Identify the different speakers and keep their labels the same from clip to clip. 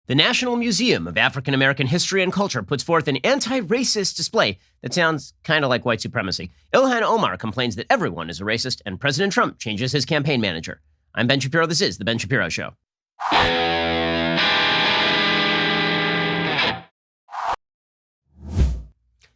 Speaker 1: The National Museum of African American History and Culture puts forth an anti-racist display that sounds kind of like white supremacy. Ilhan Omar complains that everyone is a racist, and President Trump changes his campaign manager. I'm Ben Shapiro. This is The Ben Shapiro Show.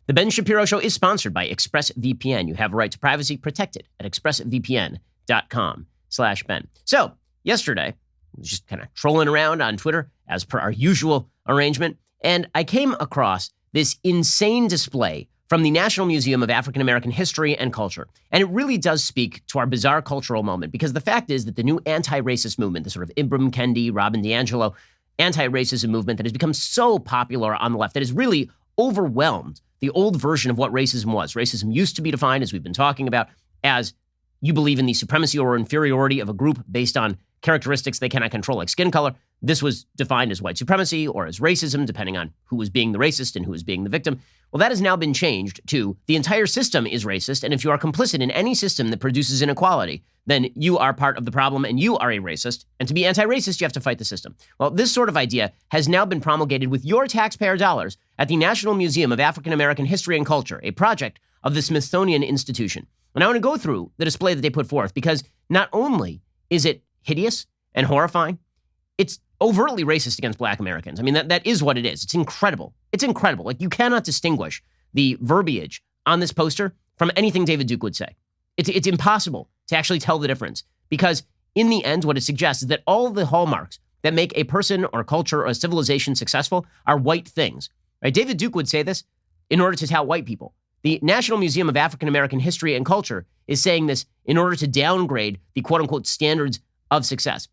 Speaker 1: The Ben Shapiro Show is sponsored by ExpressVPN. You have a right to privacy protected at expressvpn.com/Ben. So, yesterday, I was just kind of trolling around on Twitter as per our usual arrangement, and I came across this insane display from the National Museum of African American History and Culture. And it really does speak to our bizarre cultural moment, because the fact is that the new anti-racist movement, the sort of Ibram Kendi, Robin DiAngelo anti-racism movement that has become so popular on the left, that has really overwhelmed the old version of what racism was. Racism used to be defined, as we've been talking about, as you believe in the supremacy or inferiority of a group based on characteristics they cannot control, like skin color. This was defined as white supremacy or as racism, depending on who was being the racist and who was being the victim. Well, that has now been changed to the entire system is racist, and if you are complicit in any system that produces inequality, then you are part of the problem and you are a racist. And to be anti-racist, you have to fight the system. Well, this sort of idea has now been promulgated with your taxpayer dollars at the National Museum of African American History and Culture, a project of the Smithsonian Institution. And I want to go through the display that they put forth, because not only is it hideous and horrifying, it's overtly racist against Black Americans. I mean, that is what it is. It's incredible. It's incredible. Like, you cannot distinguish the verbiage on this poster from anything David Duke would say. It's impossible to actually tell the difference, because in the end, what it suggests is that all the hallmarks that make a person or culture or a civilization successful are white things. Right? David Duke would say this in order to tout white people. The National Museum of African American History and Culture is saying this in order to downgrade the quote-unquote standards of success.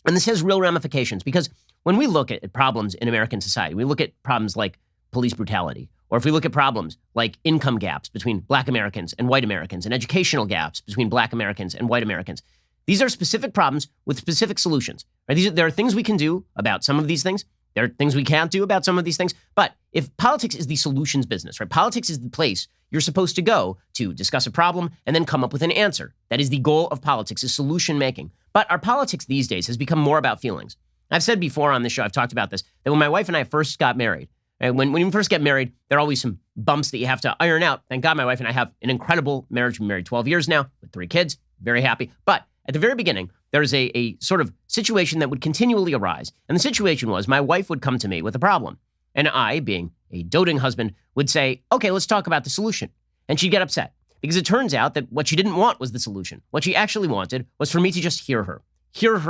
Speaker 1: And this has real ramifications, because when we look at problems in American society, we look at problems like police brutality, or if we look at problems like income gaps between Black Americans and white Americans, and educational gaps between Black Americans and white Americans. These are specific problems with specific solutions. Right? There are things we can do about some of these things. There are things we can't do about some of these things. But if politics is the solutions business, right? Politics is the place you're supposed to go to discuss a problem and then come up with an answer. That is the goal of politics, is solution making. But our politics these days has become more about feelings. I've said before on this show, I've talked about this, that when my wife and I first got married, right, when you first get married, there are always some bumps that you have to iron out. Thank God my wife and I have an incredible marriage. We've been married 12 years now with 3 kids. Very happy. But at the very beginning, there's a sort of situation that would continually arise. And the situation was, my wife would come to me with a problem. And I, being a doting husband, would say, okay, let's talk about the solution. And she'd get upset, because it turns out that what she didn't want was the solution. What she actually wanted was for me to just hear her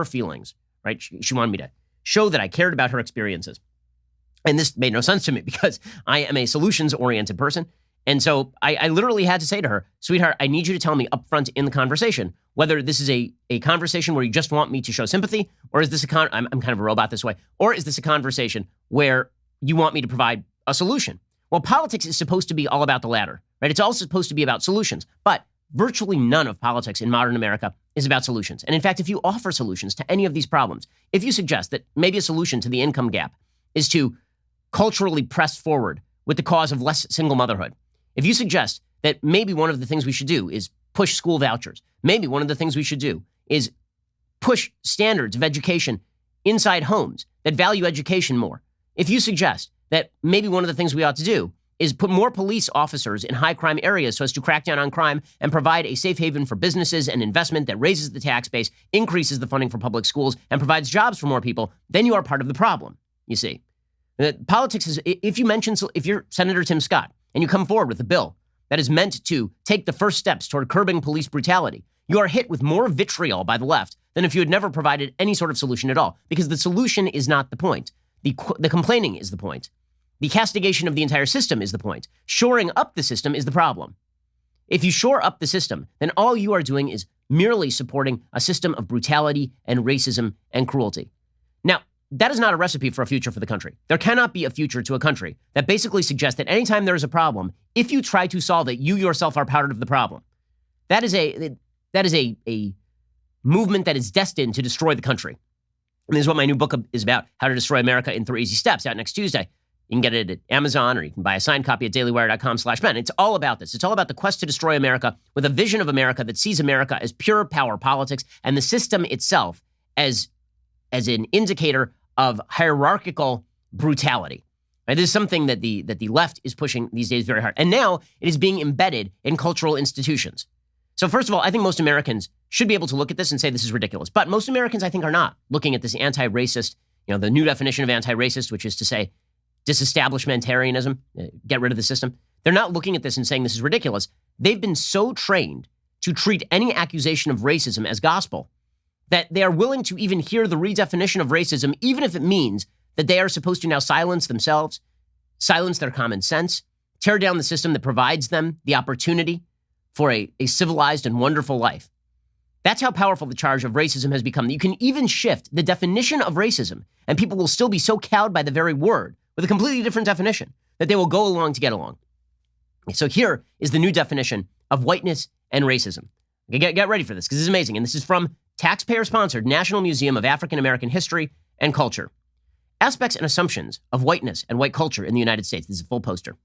Speaker 1: feelings, right? She wanted me to show that I cared about her experiences. And this made no sense to me, because I am a solutions-oriented person. And so I literally had to say to her, sweetheart, I need you to tell me upfront in the conversation whether this is a conversation where you just want me to show sympathy, or is this I'm kind of a robot this way, or is this a conversation where you want me to provide a solution? Well, politics is supposed to be all about the latter, right? It's all supposed to be about solutions. But virtually none of politics in modern America is about solutions. And in fact, if you offer solutions to any of these problems, if you suggest that maybe a solution to the income gap is to culturally press forward with the cause of less single motherhood, if you suggest that maybe one of the things we should do is push school vouchers, maybe one of the things we should do is push standards of education inside homes that value education more, if you suggest that maybe one of the things we ought to do is put more police officers in high crime areas so as to crack down on crime and provide a safe haven for businesses and investment that raises the tax base, increases the funding for public schools, and provides jobs for more people, then you are part of the problem, you see. Politics is, if you're Senator Tim Scott and you come forward with a bill that is meant to take the first steps toward curbing police brutality, you are hit with more vitriol by the left than if you had never provided any sort of solution at all, because the solution is not the point. The complaining is the point. The castigation of the entire system is the point. Shoring up the system is the problem. If you shore up the system, then all you are doing is merely supporting a system of brutality and racism and cruelty. Now, that is not a recipe for a future for the country. There cannot be a future to a country that basically suggests that anytime there is a problem, if you try to solve it, you yourself are part of the problem. That is a movement that is destined to destroy the country. And this is what my new book is about, How to Destroy America in 3 Easy Steps, out next Tuesday. You can get it at Amazon, or you can buy a signed copy at dailywire.com/Ben. It's all about this. It's all about the quest to destroy America, with a vision of America that sees America as pure power politics and the system itself as an indicator of hierarchical brutality. Right? This is something that the left is pushing these days very hard. And now it is being embedded in cultural institutions. So first of all, I think most Americans should be able to look at this and say this is ridiculous. But most Americans, I think, are not looking at this anti-racist, the new definition of anti-racist, which is to say disestablishmentarianism, get rid of the system. They're not looking at this and saying this is ridiculous. They've been so trained to treat any accusation of racism as gospel that they are willing to even hear the redefinition of racism, even if it means that they are supposed to now silence themselves, silence their common sense, tear down the system that provides them the opportunity for a civilized and wonderful life. That's how powerful the charge of racism has become. You can even shift the definition of racism, and people will still be so cowed by the very word with a completely different definition that they will go along to get along. So here is the new definition of whiteness and racism. Okay, get ready for this, because this is amazing. And this is from taxpayer-sponsored National Museum of African American History and Culture. Aspects and assumptions of whiteness and white culture in the United States. This is a full poster.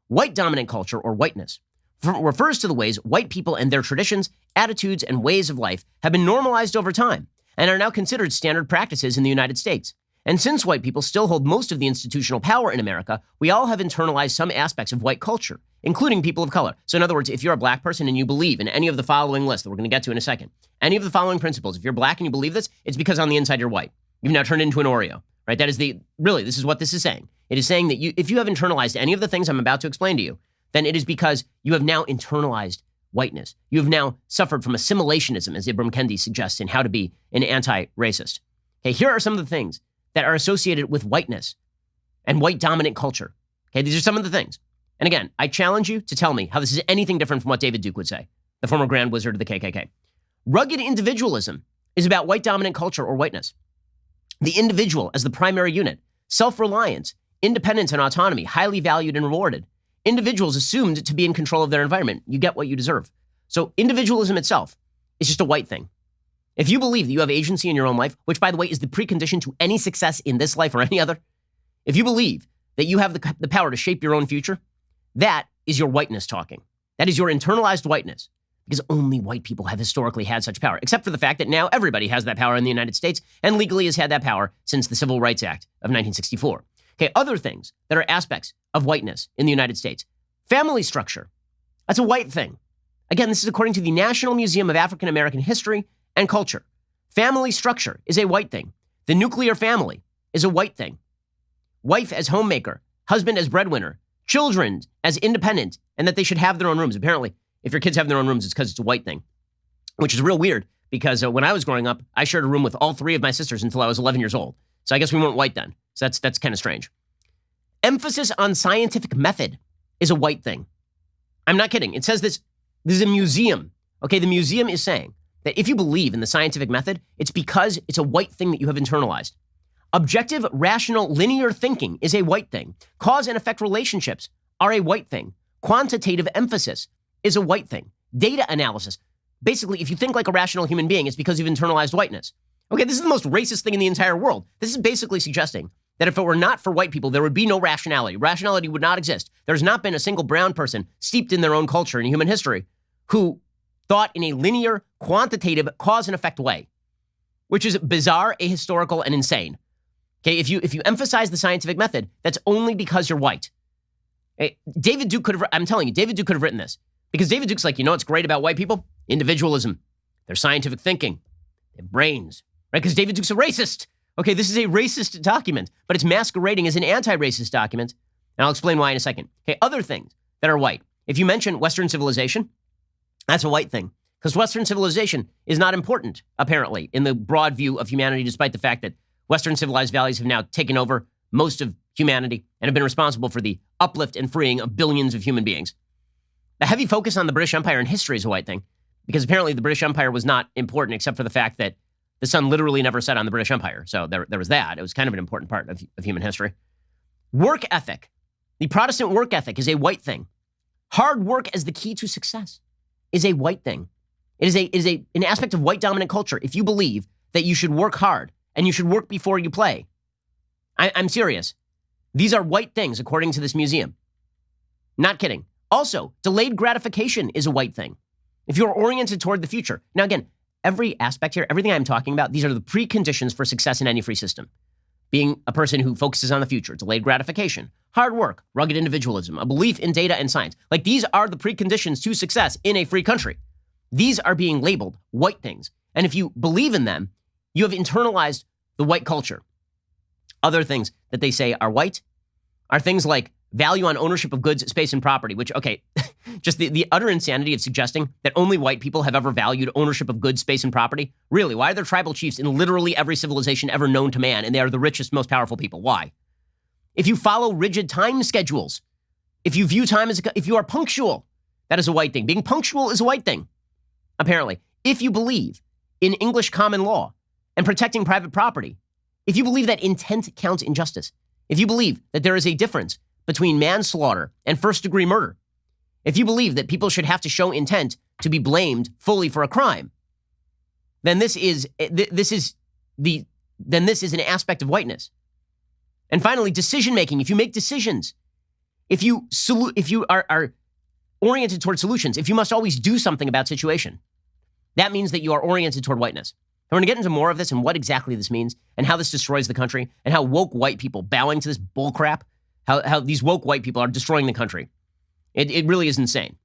Speaker 1: White dominant culture, or whiteness, refers to the ways white people and their traditions, attitudes, and ways of life have been normalized over time and are now considered standard practices in the United States. And since white people still hold most of the institutional power in America, we all have internalized some aspects of white culture, including people of color. So in other words, if you're a black person and you believe in any of the following lists that we're going to get to in a second, any of the following principles, if you're black and you believe this, it's because on the inside you're white. You've now turned into an Oreo, right? That is this is what this is saying. It is saying that if you have internalized any of the things I'm about to explain to you, then it is because you have now internalized whiteness. You have now suffered from assimilationism, as Ibram Kendi suggests in How to Be an Anti-Racist. Okay, here are some of the things that are associated with whiteness and white dominant culture. Okay, these are some of the things. And again, I challenge you to tell me how this is anything different from what David Duke would say, the former Grand Wizard of the KKK. Rugged individualism is about white dominant culture or whiteness. The individual as the primary unit, self-reliance, independence and autonomy, highly valued and rewarded. Individuals assumed to be in control of their environment. You get what you deserve. So individualism itself is just a white thing. If you believe that you have agency in your own life, which by the way is the precondition to any success in this life or any other, if you believe that you have the power to shape your own future, that is your whiteness talking. That is your internalized whiteness, because only white people have historically had such power, except for the fact that now everybody has that power in the United States and legally has had that power since the Civil Rights Act of 1964. Okay, other things that are aspects of whiteness in the United States. Family structure. That's a white thing. Again, this is according to the National Museum of African American History and Culture. Family structure is a white thing. The nuclear family is a white thing. Wife as homemaker, husband as breadwinner, children as independent, and that they should have their own rooms. Apparently, if your kids have their own rooms, it's because it's a white thing, which is real weird because when I was growing up, I shared a room with all three of my sisters until I was 11 years old. So I guess we weren't white then. So that's kind of strange. Emphasis on scientific method is a white thing. I'm not kidding. It says this is a museum. Okay, the museum is saying that if you believe in the scientific method, it's because it's a white thing that you have internalized. Objective, rational, linear thinking is a white thing. Cause and effect relationships are a white thing. Quantitative emphasis is a white thing. Data analysis. Basically, if you think like a rational human being, it's because you've internalized whiteness. Okay, this is the most racist thing in the entire world. This is basically suggesting that if it were not for white people, there would be no rationality. Rationality would not exist. There's not been a single brown person steeped in their own culture and human history who thought in a linear, quantitative, cause and effect way, which is bizarre, ahistorical, and insane. Okay, if you emphasize the scientific method, that's only because you're white. David Duke could have, I'm telling you, David Duke could have written this. Because David Duke's like, you know what's great about white people? Individualism. Their scientific thinking. Their brains. Right? Because David Duke's a racist. Okay, this is a racist document, but it's masquerading as an anti-racist document. And I'll explain why in a second. Okay, other things that are white. If you mention Western civilization, that's a white thing. Because Western civilization is not important, apparently, in the broad view of humanity, despite the fact that Western civilized values have now taken over most of humanity and have been responsible for the uplift and freeing of billions of human beings. The heavy focus on the British Empire in history is a white thing, because apparently the British Empire was not important except for the fact that the sun literally never set on the British Empire. So there was that. It was kind of an important part of human history. Work ethic. The Protestant work ethic is a white thing. Hard work as the key to success is a white thing. It is an aspect of white dominant culture. If you believe that you should work hard and you should work before you play, I'm serious. These are white things according to this museum. Not kidding. Also, delayed gratification is a white thing. If you're oriented toward the future. Now again, every aspect here, everything I'm talking about, these are the preconditions for success in any free system. being a person who focuses on the future, delayed gratification, hard work, rugged individualism, a belief in data and science. Like, these are the preconditions to success in a free country. These are being labeled white things. And if you believe in them, you have internalized the white culture. Other things that they say are white are things like value on ownership of goods, space, and property, which, okay, just the utter insanity of suggesting that only white people have ever valued ownership of goods, space, and property. Really, why are there tribal chiefs in literally every civilization ever known to man, and they are the richest, most powerful people? Why? If you follow rigid time schedules, if you view time as, if you are punctual, that is a white thing. Being punctual is a white thing, apparently. If you believe in English common law and protecting private property, if you believe that intent counts in justice, if you believe that there is a difference between manslaughter and first-degree murder, if you believe that people should have to show intent to be blamed fully for a crime, then this is an aspect of whiteness. And finally, decision-making. If you make decisions, if you are oriented toward solutions, if you must always do something about situation, that means that you are oriented toward whiteness. And we're going to get into more of this and what exactly this means and how this destroys the country and how woke white people bowing to this bullcrap, how these woke white people are destroying the country. It really is insane.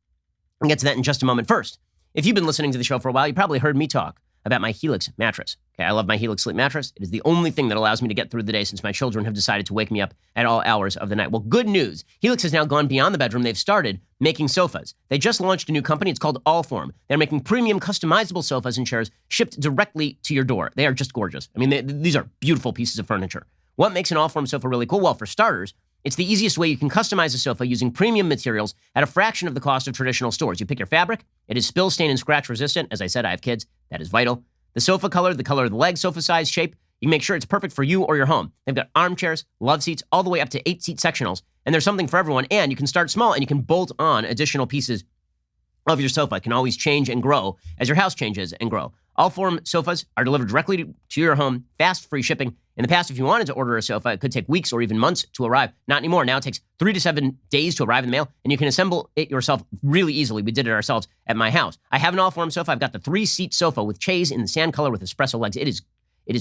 Speaker 1: I'll get to that in just a moment. First, if you've been listening to the show for a while, you probably heard me talk about my Helix mattress. Okay, I love my Helix sleep mattress. It is the only thing that allows me to get through the day since my children have decided to wake me up at all hours of the night. Well, good news. Helix has now gone beyond the bedroom. They've started making sofas. They just launched a new company. It's called Allform. They're making premium customizable sofas and chairs shipped directly to your door. They are just gorgeous. I mean, these are beautiful pieces of furniture. What makes an Allform sofa really cool? Well, for starters, it's the easiest way you can customize a sofa using premium materials at a fraction of the cost of traditional stores. You pick your fabric. It is spill, stain, and scratch resistant. As I said, I have kids. That is vital. The sofa color, the color of the leg, sofa size, shape, you can make sure it's perfect for you or your home. They've got armchairs, love seats, all the way up to 8-seat sectionals. And there's something for everyone. And you can start small and you can bolt on additional pieces of your sofa. It can always change and grow as your house changes and grow. Allform sofas are delivered directly to your home, fast, free shipping. In the past, if you wanted to order a sofa, it could take weeks or even months to arrive. Not anymore. Now it takes 3 to 7 days to arrive in the mail, and you can assemble it yourself really easily. We did it ourselves at my house. I have an Allform sofa. I've got the 3-seat sofa with chaise in the sand color with espresso legs. It is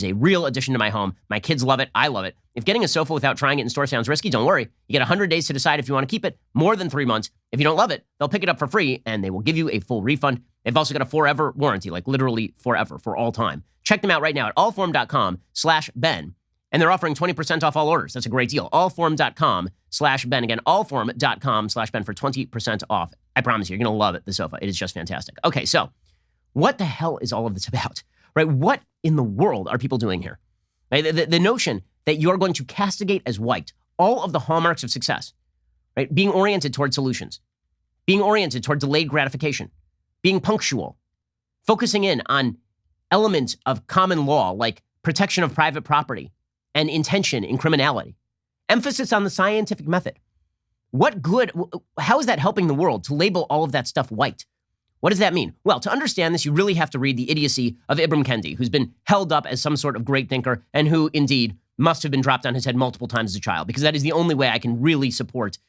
Speaker 1: a real addition to my home. My kids love it. I love it. If getting a sofa without trying it in store sounds risky, don't worry. You get 100 days to decide if you want to keep it, more than 3 months. If you don't love it, they'll pick it up for free, and they will give you a full refund. They've also got a forever warranty, like literally forever, for all time. Check them out right now at allform.com/Ben. And they're offering 20% off all orders. That's a great deal. Allform.com/Ben. Again, allform.com/Ben for 20% off. I promise you, you're going to love it, the sofa. It is just fantastic. Okay, so what the hell is all of this about? Right? What in the world are people doing here? Right? The notion that you're going to castigate as white all of the hallmarks of success, right? Being oriented toward solutions, being oriented toward delayed gratification, being punctual, focusing in on elements of common law like protection of private property and intention in criminality, emphasis on the scientific method. What good, how is that helping the world to label all of that stuff white? What does that mean? Well, to understand this, you really have to read The Idiocy of Ibram Kendi, who's been held up as some sort of great thinker and who indeed must have been dropped on his head multiple times as a child, because that is the only way I can really support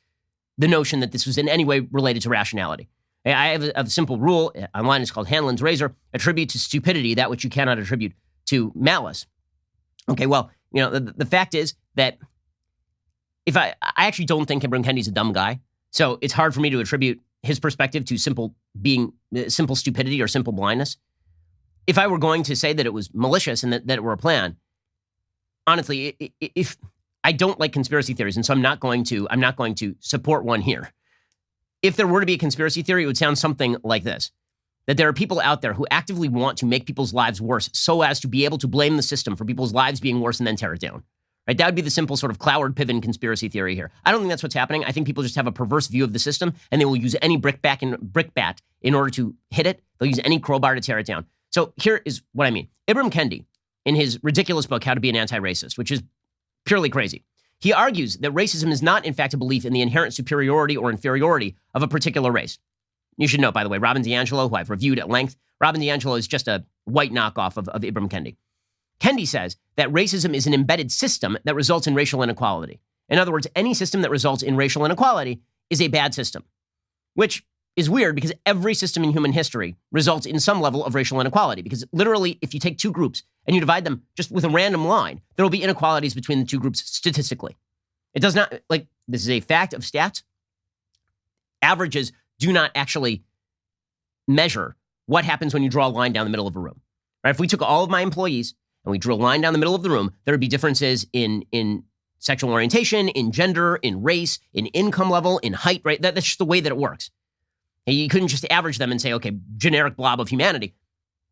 Speaker 1: the notion that this was in any way related to rationality. I have a simple rule online. It's called Hanlon's razor. Attribute to stupidity that which you cannot attribute to malice. Okay, well, you know, the fact is that if I actually don't think Ibram Kendi's a dumb guy, so it's hard for me to attribute his perspective to simple stupidity or simple blindness. If I were going to say that it was malicious and that it were a plan, honestly, if I don't like conspiracy theories, and so I'm not going to support one here. If there were to be a conspiracy theory, it would sound something like this: that there are people out there who actively want to make people's lives worse so as to be able to blame the system for people's lives being worse and then tear it down. Right? That would be the simple sort of Cloward Piven conspiracy theory here. I don't think that's what's happening. I think people just have a perverse view of the system, and they will use any brickbat in order to hit it. They'll use any crowbar to tear it down. So here is what I mean. Ibram Kendi, in his ridiculous book, How to Be an Anti-Racist, which is purely crazy, he argues that racism is not, in fact, a belief in the inherent superiority or inferiority of a particular race. You should note, by the way, Robin DiAngelo, who I've reviewed at length, Robin DiAngelo is just a white knockoff of Ibram Kendi. Kendi says that racism is an embedded system that results in racial inequality. In other words, any system that results in racial inequality is a bad system, which is weird because every system in human history results in some level of racial inequality. Because literally, if you take two groups and you divide them just with a random line, there will be inequalities between the two groups statistically. It does not, like, this is a fact of stats. Averages do not actually measure what happens when you draw a line down the middle of a room. Right? If we took all of my employees and we drew a line down the middle of the room, there would be differences in sexual orientation, in gender, in race, in income level, in height, right? That's just the way that it works. And you couldn't just average them and say, okay, generic blob of humanity.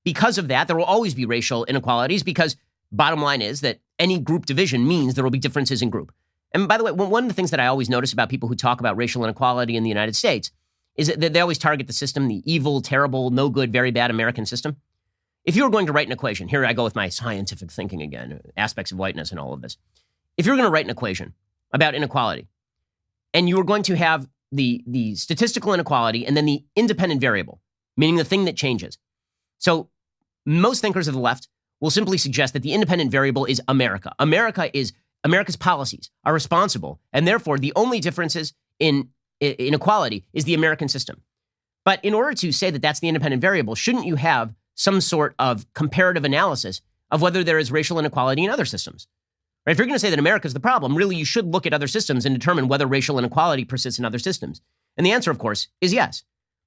Speaker 1: Because of that, there will always be racial inequalities because bottom line is that any group division means there will be differences in group. And by the way, one of the things that I always notice about people who talk about racial inequality in the United States is that they always target the system, the evil, terrible, no good, very bad American system. If you were going to write an equation, here I go with my scientific thinking again, aspects of whiteness and all of this. If you're going to write an equation about inequality, and you were going to have the statistical inequality and then the independent variable, meaning the thing that changes. So most thinkers of the left will simply suggest that the independent variable is America. America's policies are responsible, and therefore the only differences in inequality is the American system. But in order to say that that's the independent variable, shouldn't you have some sort of comparative analysis of whether there is racial inequality in other systems? Right? If you're going to say that America is the problem, really you should look at other systems and determine whether racial inequality persists in other systems. And the answer, of course, is yes.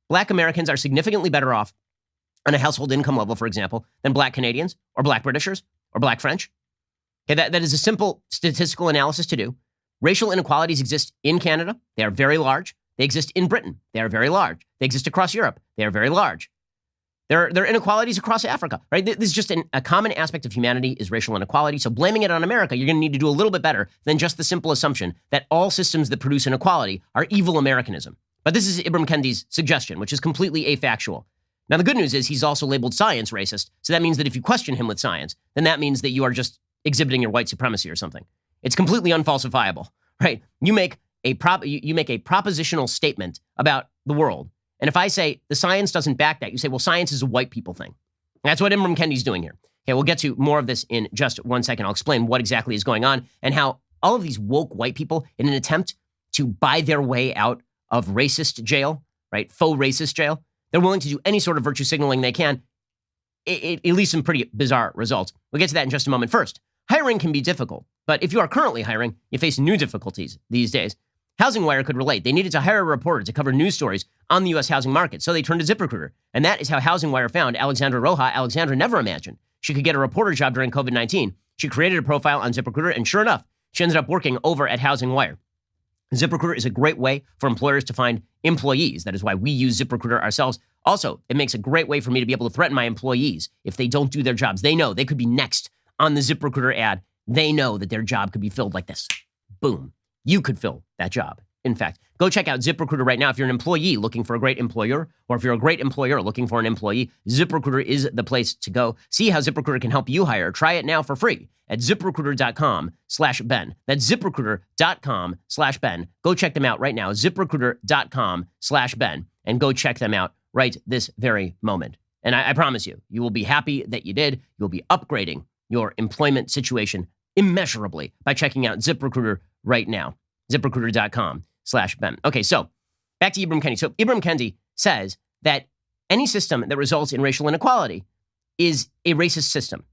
Speaker 1: Black Americans are significantly better off on a household income level, for example, than Black Canadians or Black Britishers or Black French. Okay, that is a simple statistical analysis to do. Racial inequalities exist in Canada. They are very large. They exist in Britain. They are very large. They exist across Europe. They are very large. There are inequalities across Africa, right? This is just a common aspect of humanity is racial inequality. So blaming it on America, you're going to need to do a little bit better than just the simple assumption that all systems that produce inequality are evil Americanism. But this is Ibram Kendi's suggestion, which is completely afactual. Now, the good news is he's also labeled science racist. So that means that if you question him with science, then that means that you are just exhibiting your white supremacy or something. It's completely unfalsifiable, right? You make a propositional statement about the world. And if I say the science doesn't back that, you say, well, science is a white people thing. That's what Ibram Kendi's doing here. Okay, we'll get to more of this in just 1 second. I'll explain what exactly is going on and how all of these woke white people, in an attempt to buy their way out of racist jail, right, faux racist jail, they're willing to do any sort of virtue signaling they can. It leads some pretty bizarre results. We'll get to that in just a moment. First, hiring can be difficult, but if you are currently hiring, you face new difficulties these days. HousingWire could relate. They needed to hire a reporter to cover news stories on the U.S. housing market, so they turned to ZipRecruiter. And that is how HousingWire found Alexandra Roja. Alexandra never imagined she could get a reporter job during COVID-19. She created a profile on ZipRecruiter, and sure enough, she ended up working over at HousingWire. ZipRecruiter is a great way for employers to find employees. That is why we use ZipRecruiter ourselves. Also, it makes a great way for me to be able to threaten my employees if they don't do their jobs. They know they could be next on the ZipRecruiter ad. They know that their job could be filled like this. Boom. You could fill that job. In fact, go check out ZipRecruiter right now. If you're an employee looking for a great employer, or if you're a great employer looking for an employee, ZipRecruiter is the place to go. See how ZipRecruiter can help you hire. Try it now for free at ZipRecruiter.com/Ben. That's ZipRecruiter.com/Ben. Go check them out right now. ZipRecruiter.com/Ben. And go check them out right this very moment. And I promise you, you will be happy that you did. You'll be upgrading your employment situation immeasurably by checking out ZipRecruiter right now. ZipRecruiter.com/Ben. Okay, so back to Ibram Kendi. So Ibram Kendi says that any system that results in racial inequality is a racist system.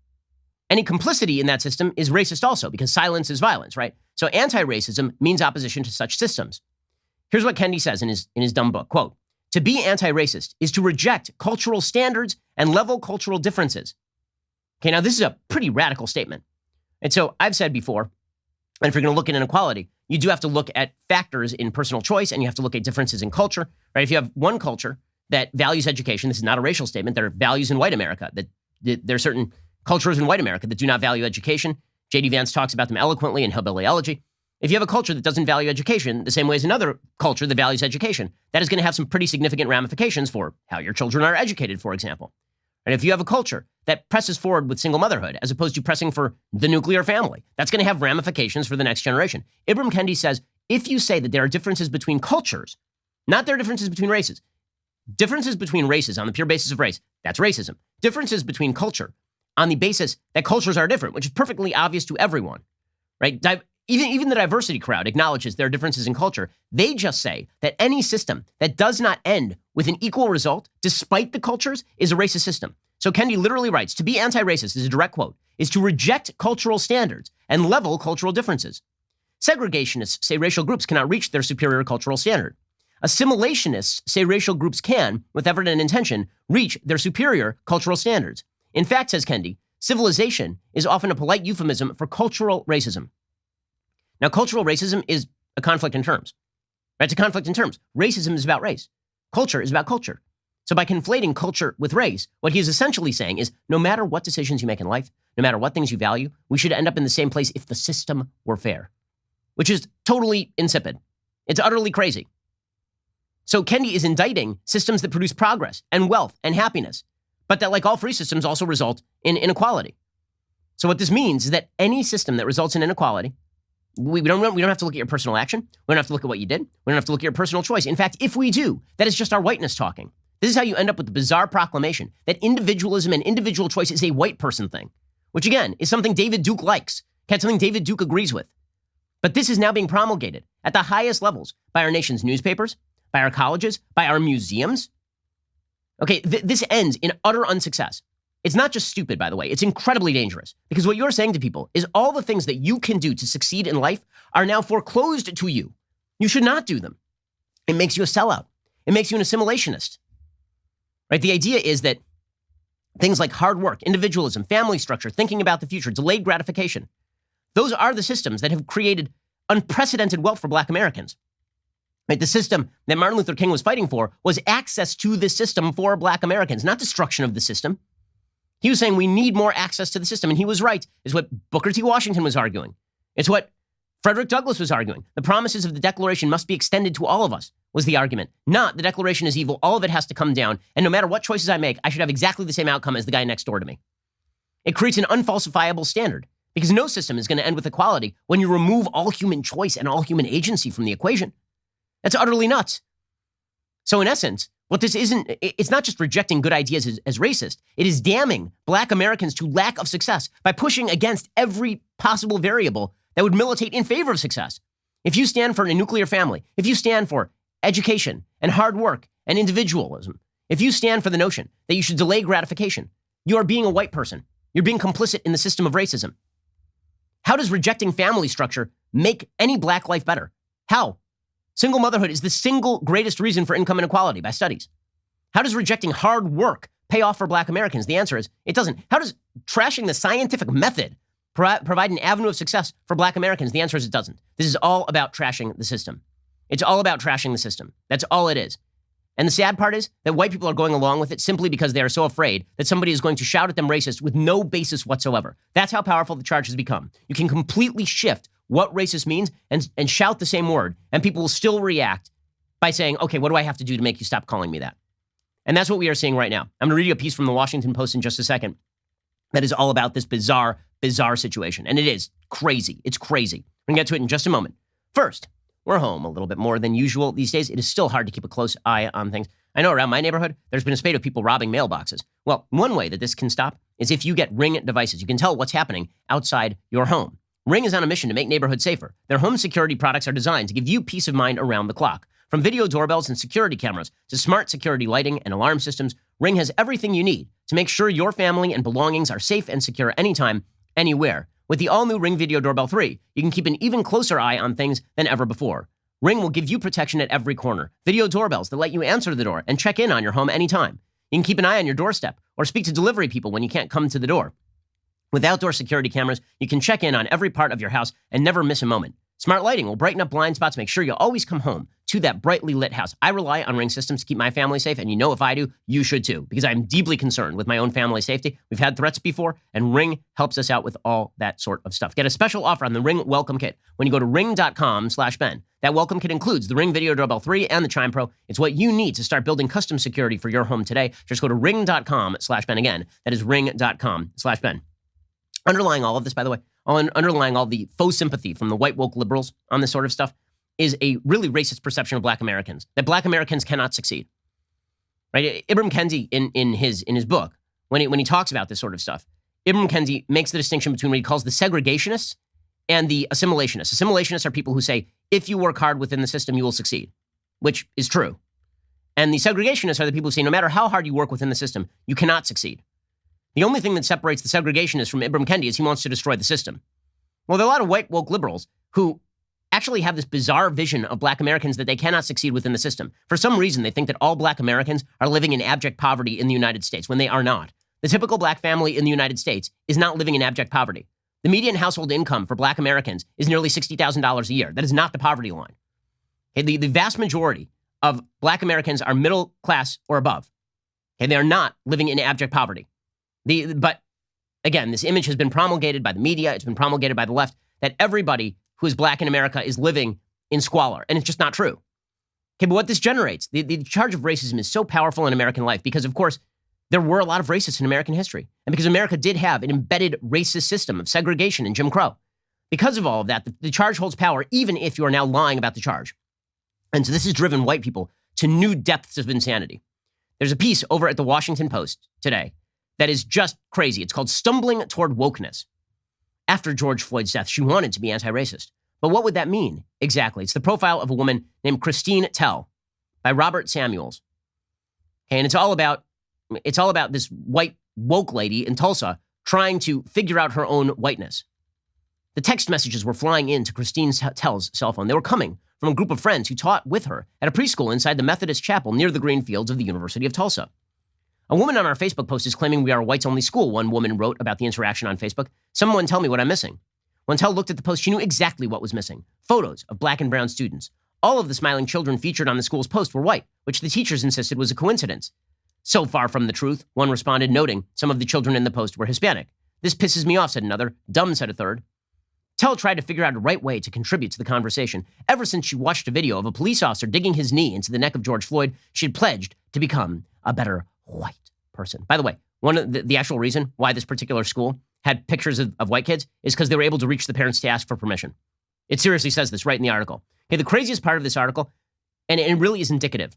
Speaker 1: Any complicity in that system is racist also, because silence is violence, right? So anti-racism means opposition to such systems. Here's what Kendi says in his dumb book, quote, "To be anti-racist is to reject cultural standards and level cultural differences." Okay, now this is a pretty radical statement. And so I've said before, and if you're going to look at inequality, you do have to look at factors in personal choice, and you have to look at differences in culture, right? If you have one culture that values education, this is not a racial statement, there are values in white America, that there are certain cultures in white America that do not value education. J.D. Vance talks about them eloquently in Hillbilly Elegy. If you have a culture that doesn't value education the same way as another culture that values education, that is going to have some pretty significant ramifications for how your children are educated, for example. And if you have a culture that presses forward with single motherhood as opposed to pressing for the nuclear family, that's going to have ramifications for the next generation. Ibram Kendi says, if you say that there are differences between cultures, not there are differences between races, differences between races on the pure basis of race, that's racism. Differences between culture on the basis that cultures are different, which is perfectly obvious to everyone, right? Even the diversity crowd acknowledges there are differences in culture. They just say that any system that does not end with an equal result, despite the cultures, is a racist system. So Kendi literally writes, to be anti-racist, is a direct quote, is to reject cultural standards and level cultural differences. Segregationists say racial groups cannot reach their superior cultural standard. Assimilationists say racial groups can, with effort and intention, reach their superior cultural standards. In fact, says Kendi, civilization is often a polite euphemism for cultural racism. Now, cultural racism is a conflict in terms. Right? It's a conflict in terms. Racism is about race. Culture is about culture. So by conflating culture with race, what he is essentially saying is no matter what decisions you make in life, no matter what things you value, we should end up in the same place if the system were fair, which is totally insipid. It's utterly crazy. So Kendi is indicting systems that produce progress and wealth and happiness, but that, like all free systems, also result in inequality. So what this means is that any system that results in inequality, we don't have to look at your personal action. We don't have to look at what you did. We don't have to look at your personal choice. In fact, if we do, that is just our whiteness talking. This is how you end up with the bizarre proclamation that individualism and individual choice is a white person thing, which again is something David Duke likes, something David Duke agrees with. But this is now being promulgated at the highest levels by our nation's newspapers, by our colleges, by our museums. Okay, this ends in utter unsuccess. It's not just stupid, by the way. It's incredibly dangerous because what you're saying to people is all the things that you can do to succeed in life are now foreclosed to you. You should not do them. It makes you a sellout. It makes you an assimilationist. Right? The idea is that things like hard work, individualism, family structure, thinking about the future, delayed gratification, those are the systems that have created unprecedented wealth for Black Americans. Right? The system that Martin Luther King was fighting for was access to this system for Black Americans, not destruction of the system. He was saying we need more access to the system, and he was right, is what Booker T. Washington was arguing. It's what Frederick Douglass was arguing. The promises of the Declaration must be extended to all of us, was the argument. Not the Declaration is evil, all of it has to come down, and no matter what choices I make, I should have exactly the same outcome as the guy next door to me. It creates an unfalsifiable standard, because no system is going to end with equality when you remove all human choice and all human agency from the equation. That's utterly nuts. So in essence, what this isn't, it's not just rejecting good ideas as racist. It is damning Black Americans to lack of success by pushing against every possible variable that would militate in favor of success. If you stand for a nuclear family, if you stand for education and hard work and individualism, if you stand for the notion that you should delay gratification, you are being a white person. You're being complicit in the system of racism. How does rejecting family structure make any Black life better? How? Single motherhood is the single greatest reason for income inequality by studies. How does rejecting hard work pay off for Black Americans? The answer is it doesn't. How does trashing the scientific method provide an avenue of success for Black Americans? The answer is it doesn't. This is all about trashing the system. It's all about trashing the system. That's all it is. And the sad part is that white people are going along with it simply because they are so afraid that somebody is going to shout at them racist with no basis whatsoever. That's how powerful the charge has become. You can completely shift what racist means and shout the same word, and people will still react by saying, okay, what do I have to do to make you stop calling me that? And that's what we are seeing right now. I'm going to read you a piece from the Washington Post in just a second that is all about this bizarre situation. And it is crazy. It's crazy. We're going to get to it in just a moment. First, we're home a little bit more than usual these days. It is still hard to keep a close eye on things. I know around my neighborhood, there's been a spate of people robbing mailboxes. Well, one way that this can stop is if you get Ring devices. You can tell what's happening outside your home. Ring is on a mission to make neighborhoods safer. Their home security products are designed to give you peace of mind around the clock. From video doorbells and security cameras to smart security lighting and alarm systems, Ring has everything you need to make sure your family and belongings are safe and secure anytime, anywhere. With the all-new Ring Video Doorbell 3, you can keep an even closer eye on things than ever before. Ring will give you protection at every corner. Video doorbells that let you answer the door and check in on your home anytime. You can keep an eye on your doorstep or speak to delivery people when you can't come to the door. With outdoor security cameras, you can check in on every part of your house and never miss a moment. Smart lighting will brighten up blind spots, make sure you always come home to that brightly lit house. I rely on Ring systems to keep my family safe, and you know if I do, you should too, because I'm deeply concerned with my own family safety. We've had threats before, and Ring helps us out with all that sort of stuff. Get a special offer on the Ring Welcome Kit when you go to ring.com/Ben. That welcome kit includes the Ring Video Doorbell 3 and the Chime Pro. It's what you need to start building custom security for your home today. Just go to ring.com/Ben. Again, that is ring.com/Ben. Underlying all of this, by the way, underlying all the faux sympathy from the white woke liberals on this sort of stuff is a really racist perception of Black Americans, that Black Americans cannot succeed. Right? Ibram Kendi in his book, when he talks about this sort of stuff, Ibram Kendi makes the distinction between what he calls the segregationists and the assimilationists. Assimilationists are people who say, if you work hard within the system, you will succeed, which is true. And the segregationists are the people who say, no matter how hard you work within the system, you cannot succeed. The only thing that separates the segregationists from Ibram Kendi is he wants to destroy the system. Well, there are a lot of white woke liberals who actually have this bizarre vision of black Americans that they cannot succeed within the system. For some reason, they think that all black Americans are living in abject poverty in the United States when they are not. The typical black family in the United States is not living in abject poverty. The median household income for black Americans is nearly $60,000 a year. That is not the poverty line. Okay, the vast majority of black Americans are middle class or above. Okay, they are not living in abject poverty. But again, this image has been promulgated by the media. It's been promulgated by the left that everybody who is black in America is living in squalor. And it's just not true. Okay, but what this generates, the charge of racism is so powerful in American life because, of course, there were a lot of racists in American history. And because America did have an embedded racist system of segregation and Jim Crow. Because of all of that, the charge holds power even if you are now lying about the charge. And so this has driven white people to new depths of insanity. There's a piece over at the Washington Post today that is just crazy. It's called Stumbling Toward Wokeness. After George Floyd's death, she wanted to be anti-racist. But what would that mean exactly? It's the profile of a woman named Christine Tell by Robert Samuels. Okay, and it's all about this white woke lady in Tulsa trying to figure out her own whiteness. The text messages were flying into Christine Tell's cell phone. They were coming from a group of friends who taught with her at a preschool inside the Methodist chapel near the green fields of the University of Tulsa. A woman on our Facebook post is claiming we are a whites-only school, one woman wrote about the interaction on Facebook. Someone tell me what I'm missing. When Tell looked at the post, she knew exactly what was missing. Photos of black and brown students. All of the smiling children featured on the school's post were white, which the teachers insisted was a coincidence. So far from the truth, one responded, noting some of the children in the post were Hispanic. This pisses me off, said another. Dumb, said a third. Tell tried to figure out a right way to contribute to the conversation. Ever since she watched a video of a police officer digging his knee into the neck of George Floyd, she had pledged to become a better white person. By the way, one of the actual reason why this particular school had pictures of white kids is because they were able to reach the parents to ask for permission. It seriously says this right in the article. Okay, the craziest part of this article, and it really is indicative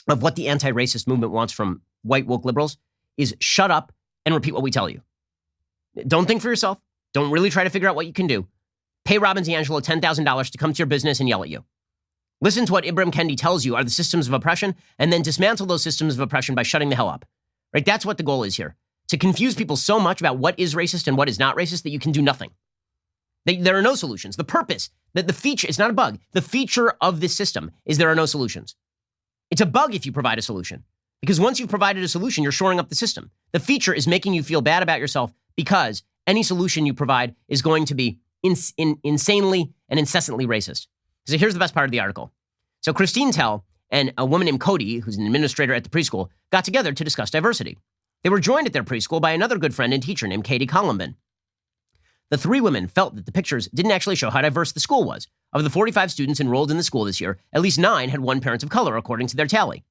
Speaker 1: of what the anti-racist movement wants from white woke liberals, is shut up and repeat what we tell you. Don't think for yourself. Don't really try to figure out what you can do. Pay Robin DiAngelo $10,000 to come to your business and yell at you. Listen to what Ibram Kendi tells you are the systems of oppression, and then dismantle those systems of oppression by shutting the hell up. Right? That's what the goal is here. To confuse people so much about what is racist and what is not racist that you can do nothing. There are no solutions. The purpose, the feature, it's not a bug. The feature of this system is there are no solutions. It's a bug if you provide a solution. Because once you've provided a solution, you're shoring up the system. The feature is making you feel bad about yourself because any solution you provide is going to be insanely and incessantly racist. So here's the best part of the article. So Christine Tell and a woman named Cody, who's an administrator at the preschool, got together to discuss diversity. They were joined at their preschool by another good friend and teacher named Katie Columbin. The three women felt that the pictures didn't actually show how diverse the school was. Of the 45 students enrolled in the school this year, at least 9 had one parent of color, according to their tally.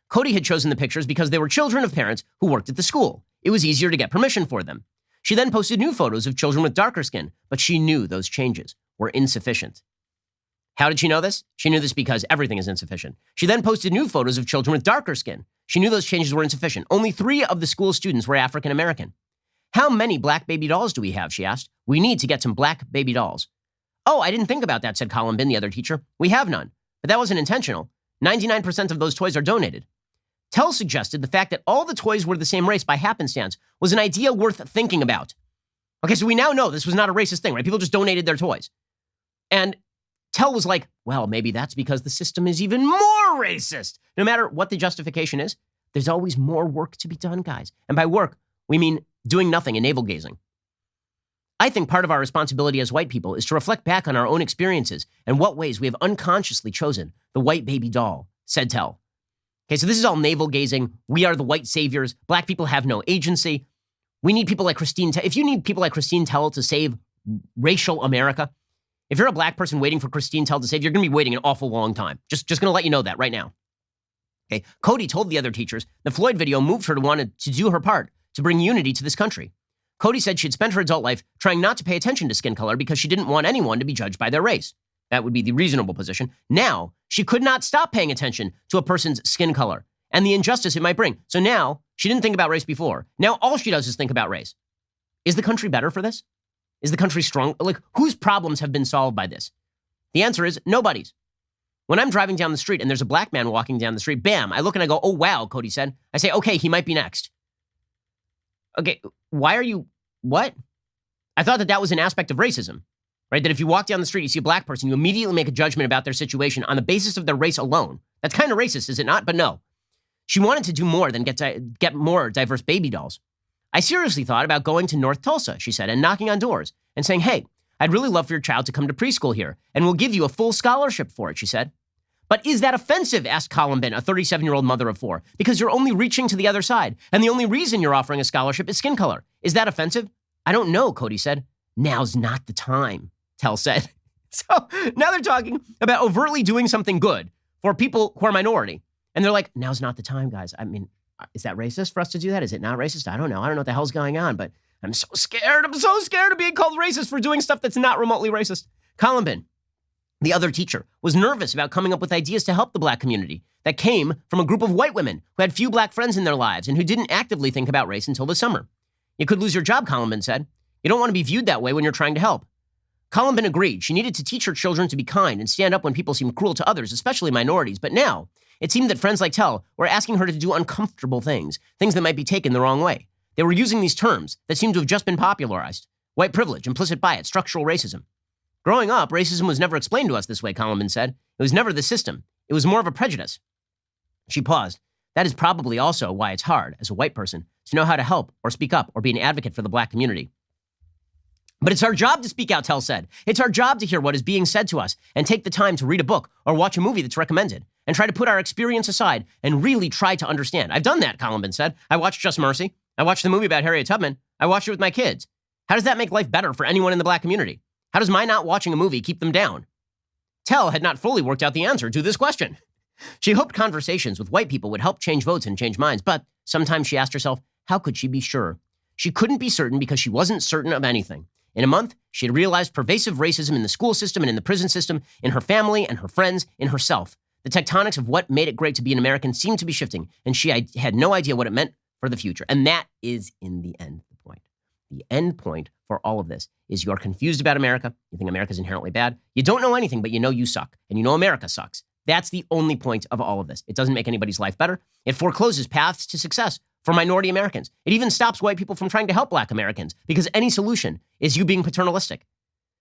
Speaker 1: Cody had chosen the pictures because they were children of parents who worked at the school. It was easier to get permission for them. She then posted new photos of children with darker skin, but she knew those changes were insufficient. How did she know this? She knew this because everything is insufficient. She then posted new photos of children with darker skin. She knew those changes were insufficient. Only 3 of the school students were African American. How many black baby dolls do we have? She asked. We need to get some black baby dolls. Oh, I didn't think about that, said Columbin, the other teacher. We have none. But that wasn't intentional. 99% of those toys are donated. Tell suggested the fact that all the toys were the same race by happenstance was an idea worth thinking about. Okay, so we now know this was not a racist thing, right? People just donated their toys. And Tell was like, well, maybe that's because the system is even more racist. No matter what the justification is, there's always more work to be done, guys. And by work, we mean doing nothing and navel-gazing. I think part of our responsibility as white people is to reflect back on our own experiences and what ways we have unconsciously chosen the white baby doll, said Tell. Okay, so this is all navel-gazing. We are the white saviors. Black people have no agency. We need people like Christine Tell. If you need people like Christine Tell to save racial America, if you're a black person waiting for Christine Tell to save, you're going to be waiting an awful long time. Just going to let you know that right now. Okay, Cody told the other teachers the Floyd video moved her to want to do her part to bring unity to this country. Cody said she'd spent her adult life trying not to pay attention to skin color because she didn't want anyone to be judged by their race. That would be the reasonable position. Now, she could not stop paying attention to a person's skin color and the injustice it might bring. So now, she didn't think about race before. Now, all she does is think about race. Is the country better for this? Is the country strong? Like, whose problems have been solved by this? The answer is nobody's. When I'm driving down the street and there's a black man walking down the street, bam, I look and I go, oh, wow, Cody said. I say, okay, he might be next. Okay, why are you, what? I thought that was an aspect of racism, right? That if you walk down the street, you see a black person, you immediately make a judgment about their situation on the basis of their race alone. That's kind of racist, is it not? But no. She wanted to do more than get more diverse baby dolls. I seriously thought about going to North Tulsa, she said, and knocking on doors and saying, hey, I'd really love for your child to come to preschool here, and we'll give you a full scholarship for it, she said. But is that offensive, asked Columbin, a 37-year-old mother of 4, because you're only reaching to the other side, and the only reason you're offering a scholarship is skin color. Is that offensive? I don't know, Cody said. Now's not the time, Tell said. So now they're talking about overtly doing something good for people who are minority. And they're like, now's not the time, guys. I mean, is that racist for us to do that? Is it not racist? I don't know. I don't know what the hell's going on, but I'm so scared. I'm so scared of being called racist for doing stuff that's not remotely racist. Columbin, the other teacher, was nervous about coming up with ideas to help the black community that came from a group of white women who had few black friends in their lives and who didn't actively think about race until the summer. You could lose your job, Columbin said. You don't want to be viewed that way when you're trying to help. Columbin agreed. She needed to teach her children to be kind and stand up when people seemed cruel to others, especially minorities. But now, it seemed that friends like Tell were asking her to do uncomfortable things that might be taken the wrong way. They were using these terms that seemed to have just been popularized. White privilege, implicit bias, structural racism. Growing up, racism was never explained to us this way, Columbin said. It was never the system. It was more of a prejudice. She paused. That is probably also why it's hard, as a white person, to know how to help or speak up or be an advocate for the black community. But it's our job to speak out, Tell said. It's our job to hear what is being said to us and take the time to read a book or watch a movie that's recommended and try to put our experience aside and really try to understand. I've done that, Columbin said. I watched Just Mercy. I watched the movie about Harriet Tubman. I watched it with my kids. How does that make life better for anyone in the black community? How does my not watching a movie keep them down? Tell had not fully worked out the answer to this question. She hoped conversations with white people would help change votes and change minds, but sometimes she asked herself, how could she be sure? She couldn't be certain because she wasn't certain of anything. In a month, she had realized pervasive racism in the school system and in the prison system, in her family and her friends, in herself. The tectonics of what made it great to be an American seemed to be shifting, and she had no idea what it meant for the future. And that is, in the end, the point. The end point for all of this is you're confused about America. You think America's inherently bad. You don't know anything, but you know you suck, and you know America sucks. That's the only point of all of this. It doesn't make anybody's life better. It forecloses paths to success for minority Americans. It even stops white people from trying to help black Americans because any solution is you being paternalistic.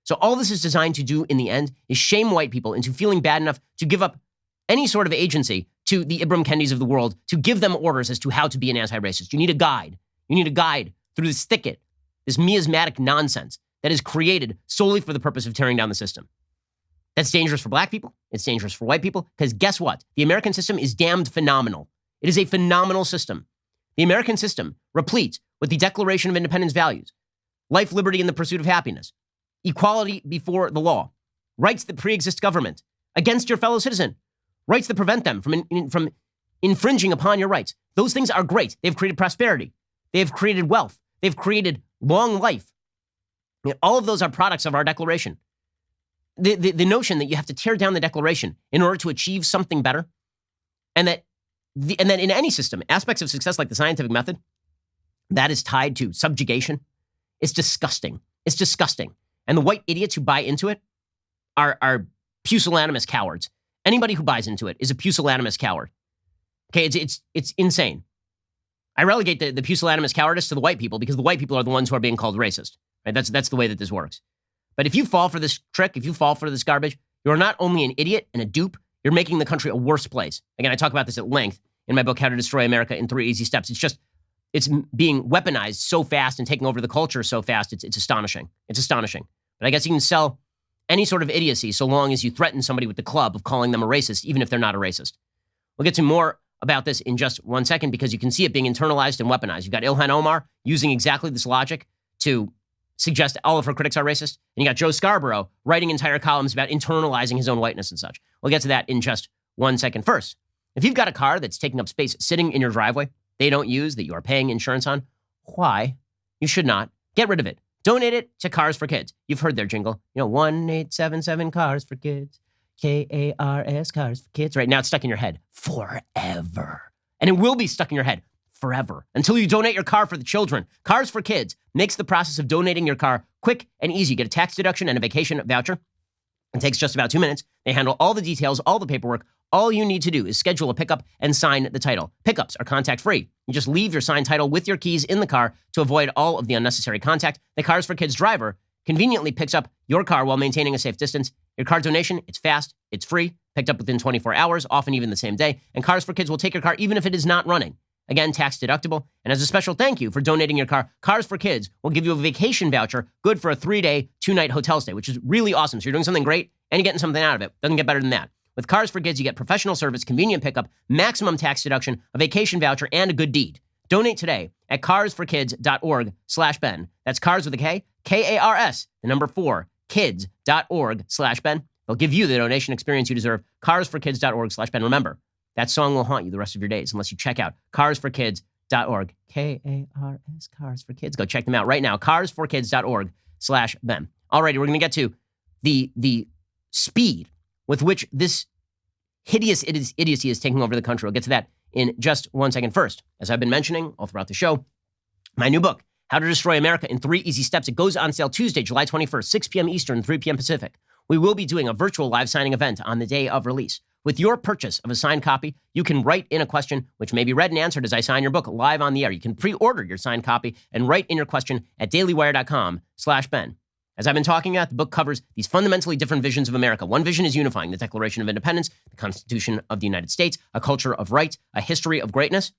Speaker 1: So all this is designed to do in the end is shame white people into feeling bad enough to give up any sort of agency to the Ibram Kendis of the world to give them orders as to how to be an anti-racist. You need a guide. You need a guide through this thicket, this miasmatic nonsense that is created solely for the purpose of tearing down the system. That's dangerous for black people. It's dangerous for white people because guess what? The American system is damned phenomenal. It is a phenomenal system. The American system, replete with the Declaration of Independence values, life, liberty, and the pursuit of happiness, equality before the law, rights that pre-exist government against your fellow citizen, rights that prevent them from infringing upon your rights. Those things are great. They've created prosperity. They have created wealth. They've created long life. I mean, all of those are products of our Declaration. The notion that you have to tear down the Declaration in order to achieve something better, and that in any system, aspects of success like the scientific method, that is tied to subjugation. It's disgusting. It's disgusting. And the white idiots who buy into it are pusillanimous cowards. Anybody who buys into it is a pusillanimous coward. Okay, it's insane. I relegate the pusillanimous cowardice to the white people because the white people are the ones who are being called racist. Right? That's the way that this works. But if you fall for this trick, if you fall for this garbage, you're not only an idiot and a dupe, you're making the country a worse place. Again, I talk about this at length in my book, How to Destroy America in 3 Easy Steps. It's being weaponized so fast and taking over the culture so fast, it's astonishing. It's astonishing. But I guess you can sell any sort of idiocy so long as you threaten somebody with the club of calling them a racist, even if they're not a racist. We'll get to more about this in just 1 second because you can see it being internalized and weaponized. You've got Ilhan Omar using exactly this logic to suggest all of her critics are racist. And you got Joe Scarborough writing entire columns about internalizing his own whiteness and such. We'll get to that in just 1 second. First, if you've got a car that's taking up space sitting in your driveway, they don't use, that you are paying insurance on, why? You should not. Get rid of it. Donate it to Cars for Kids. You've heard their jingle. 1877 Cars for Kids. KARS, Cars for Kids. Right now it's stuck in your head forever. And it will be stuck in your head forever until you donate your car for the children. Cars for Kids makes the process of donating your car quick and easy. You get a tax deduction and a vacation voucher. It takes just about 2 minutes. They handle all the details, all the paperwork, All you need to do is schedule a pickup and sign the title. Pickups are contact-free. You just leave your signed title with your keys in the car to avoid all of the unnecessary contact. The Cars for Kids driver conveniently picks up your car while maintaining a safe distance. Your car donation, it's fast, it's free, picked up within 24 hours, often even the same day. And Cars for Kids will take your car even if it is not running. Again, tax deductible. And as a special thank you for donating your car, Cars for Kids will give you a vacation voucher good for a 3-day, 2-night hotel stay, which is really awesome. So you're doing something great and you're getting something out of it. Doesn't get better than that. With Cars for Kids, you get professional service, convenient pickup, maximum tax deduction, a vacation voucher, and a good deed. Donate today at carsforkids.org/Ben. That's cars with a K, K-A-R-S, the number 4, kids.org/Ben. They'll give you the donation experience you deserve. Carsforkids.org/Ben. Remember, that song will haunt you the rest of your days unless you check out carsforkids.org. K-A-R-S, Cars for Kids. Go check them out right now. carsforkids.org/Ben. Alrighty, we're going to get to the speed with which this hideous idiocy is taking over the country. We'll get to that in just 1 second. First, as I've been mentioning all throughout the show, my new book, How to Destroy America in 3 Easy Steps. It goes on sale Tuesday, July 21st, 6 p.m. Eastern, 3 p.m. Pacific. We will be doing a virtual live signing event on the day of release. With your purchase of a signed copy, you can write in a question which may be read and answered as I sign your book live on the air. You can pre-order your signed copy and write in your question at dailywire.com/Ben. As I've been talking about, the book covers these fundamentally different visions of America. One vision is unifying: the Declaration of Independence, the Constitution of the United States, a culture of right, a history of greatness.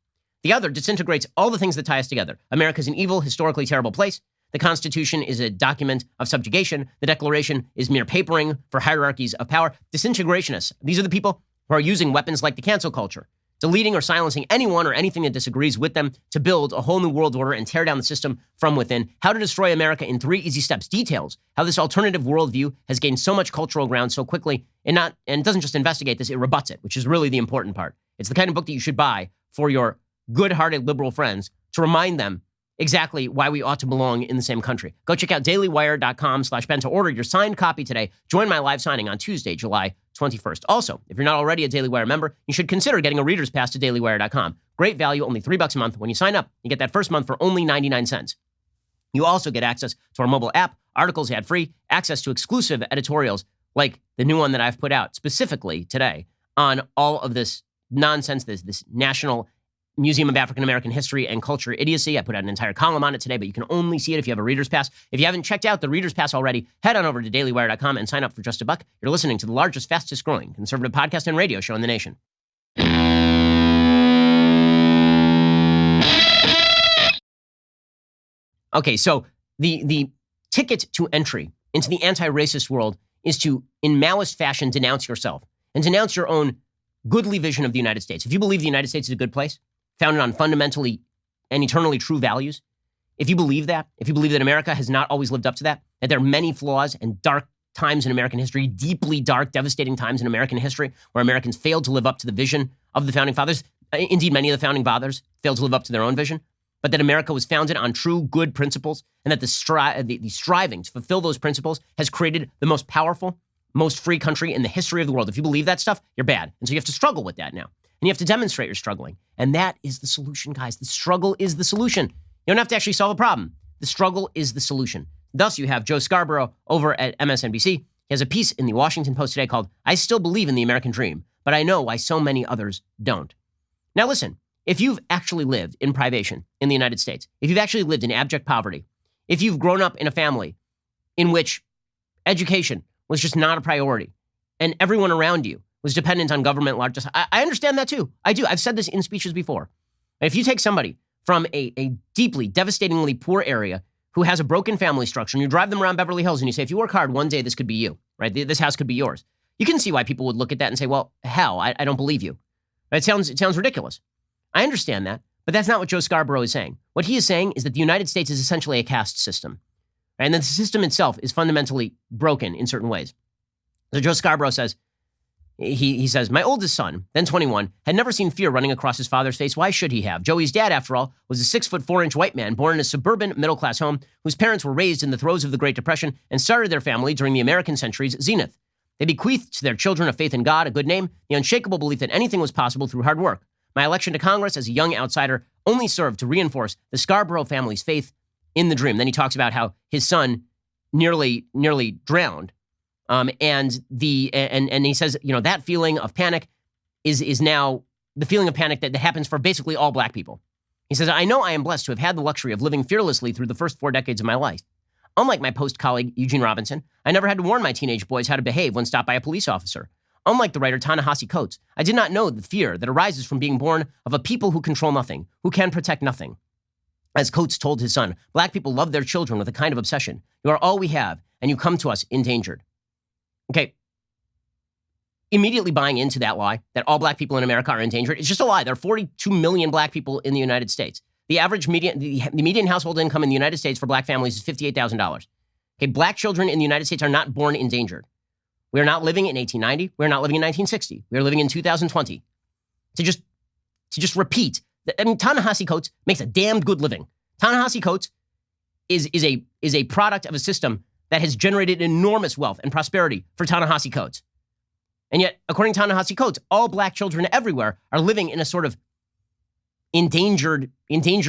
Speaker 1: The other disintegrates all the things that tie us together. America's an evil, historically terrible place. The Constitution is a document of subjugation. The Declaration is mere papering for hierarchies of power. Disintegrationists, these are the people who are using weapons like the cancel culture, deleting or silencing anyone or anything that disagrees with them to build a whole new world order and tear down the system from within. How to Destroy America in 3 Easy Steps details how this alternative worldview has gained so much cultural ground so quickly, and it doesn't just investigate this, it rebuts it, which is really the important part. It's the kind of book that you should buy for your good-hearted liberal friends to remind them exactly why we ought to belong in the same country. Go check out dailywire.com/Ben to order your signed copy today. Join my live signing on Tuesday, July 21st. Also, if you're not already a Daily Wire member, you should consider getting a reader's pass to dailywire.com. Great value, only $3 a month. When you sign up, you get that first month for only 99 cents. You also get access to our mobile app, articles ad-free, access to exclusive editorials like the new one that I've put out specifically today on all of this nonsense, this National Museum of African American History and Culture idiocy. I put out an entire column on it today, but you can only see it if you have a reader's pass. If you haven't checked out the reader's pass already, head on over to dailywire.com and sign up for just $1. You're listening to the largest, fastest growing conservative podcast and radio show in the nation. Okay, so the ticket to entry into the anti-racist world is to, in Maoist fashion, denounce yourself and denounce your own goodly vision of the United States. If you believe the United States is a good place, founded on fundamentally and eternally true values, if you believe that, if you believe that America has not always lived up to that, that there are many flaws and dark times in American history, deeply dark, devastating times in American history where Americans failed to live up to the vision of the Founding Fathers, indeed many of the Founding Fathers failed to live up to their own vision, but that America was founded on true good principles and that the striving to fulfill those principles has created the most powerful, most free country in the history of the world. If you believe that stuff, you're bad. And so you have to struggle with that now. And you have to demonstrate you're struggling. And that is the solution, guys. The struggle is the solution. You don't have to actually solve a problem. The struggle is the solution. Thus, you have Joe Scarborough over at MSNBC. He has a piece in the Washington Post today called, "I Still Believe in the American Dream, but I Know Why So Many Others Don't." Now listen, if you've actually lived in privation in the United States, if you've actually lived in abject poverty, if you've grown up in a family in which education was just not a priority and everyone around you was dependent on government largesse, I understand that too. I do. I've said this in speeches before. If you take somebody from a deeply, devastatingly poor area who has a broken family structure and you drive them around Beverly Hills and you say, if you work hard, one day this could be you, right? This house could be yours. You can see why people would look at that and say, well, how? I don't believe you. It sounds ridiculous. I understand that, but that's not what Joe Scarborough is saying. What he is saying is that the United States is essentially a caste system, right? And that the system itself is fundamentally broken in certain ways. So Joe Scarborough says, he says, "My oldest son, then 21, had never seen fear running across his father's face. Why should he have? Joey's dad, after all, was a 6'4" white man born in a suburban middle-class home whose parents were raised in the throes of the Great Depression and started their family during the American century's zenith. They bequeathed to their children a faith in God, a good name, the unshakable belief that anything was possible through hard work. My election to Congress as a young outsider only served to reinforce the Scarborough family's faith in the dream." Then he talks about how his son nearly drowned. And he says, that feeling of panic is now the feeling of panic that happens for basically all black people. He says, I know I am blessed to have had the luxury of living fearlessly through the first 4 decades of my life. Unlike my post-colleague Eugene Robinson, I never had to warn my teenage boys how to behave when stopped by a police officer. Unlike the writer Ta-Nehisi Coates, I did not know the fear that arises from being born of a people who control nothing, who can protect nothing. As Coates told his son, black people love their children with a kind of obsession. You are all we have, and you come to us endangered. Okay. Immediately buying into that lie, that all black people in America are endangered, it's just a lie. There are 42 million black people in the United States. The average median household income in the United States for black families is $58,000. Okay, black children in the United States are not born endangered. We are not living in 1890. We are not living in 1960. We are living in 2020. To just repeat, I mean, Ta-Nehisi Coates makes a damn good living. Ta-Nehisi Coates is a product of a system that has generated enormous wealth and prosperity for Ta-Nehisi Coates. And yet, according to Ta-Nehisi Coates, all black children everywhere are living in a sort of endangered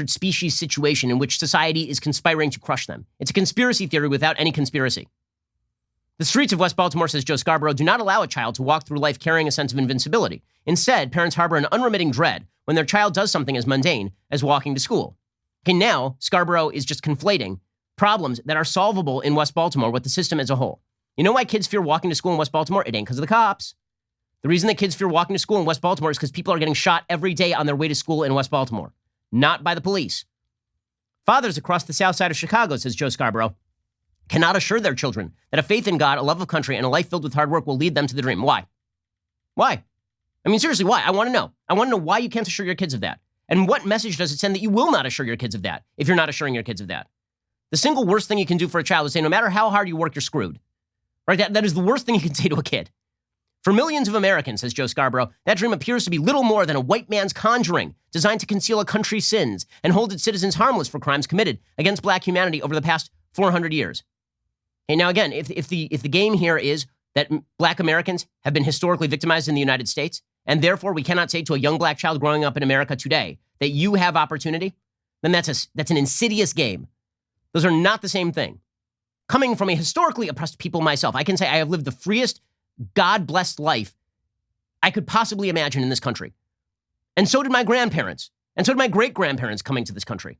Speaker 1: species situation in which society is conspiring to crush them. It's a conspiracy theory without any conspiracy. The streets of West Baltimore, says Joe Scarborough, do not allow a child to walk through life carrying a sense of invincibility. Instead, parents harbor an unremitting dread when their child does something as mundane as walking to school. Okay, now Scarborough is just conflating problems that are solvable in West Baltimore with the system as a whole. You know why kids fear walking to school in West Baltimore? It ain't because of the cops. The reason that kids fear walking to school in West Baltimore is because people are getting shot every day on their way to school in West Baltimore, not by the police. Fathers across the south side of Chicago, says Joe Scarborough, cannot assure their children that a faith in God, a love of country, and a life filled with hard work will lead them to the dream. Why? Why? I mean, seriously, why? I want to know. I want to know why you can't assure your kids of that. And what message does it send that you will not assure your kids of that if you're not assuring your kids of that? The single worst thing you can do for a child is say, no matter how hard you work, you're screwed. Right? That is the worst thing you can say to a kid. For millions of Americans, says Joe Scarborough, that dream appears to be little more than a white man's conjuring designed to conceal a country's sins and hold its citizens harmless for crimes committed against black humanity over the past 400 years. And now again, if the game here is that black Americans have been historically victimized in the United States, and therefore we cannot say to a young black child growing up in America today that you have opportunity, then that's an insidious game. Those are not the same thing. Coming from a historically oppressed people myself, I can say I have lived the freest, God-blessed life I could possibly imagine in this country. And so did my grandparents, and so did my great-grandparents coming to this country.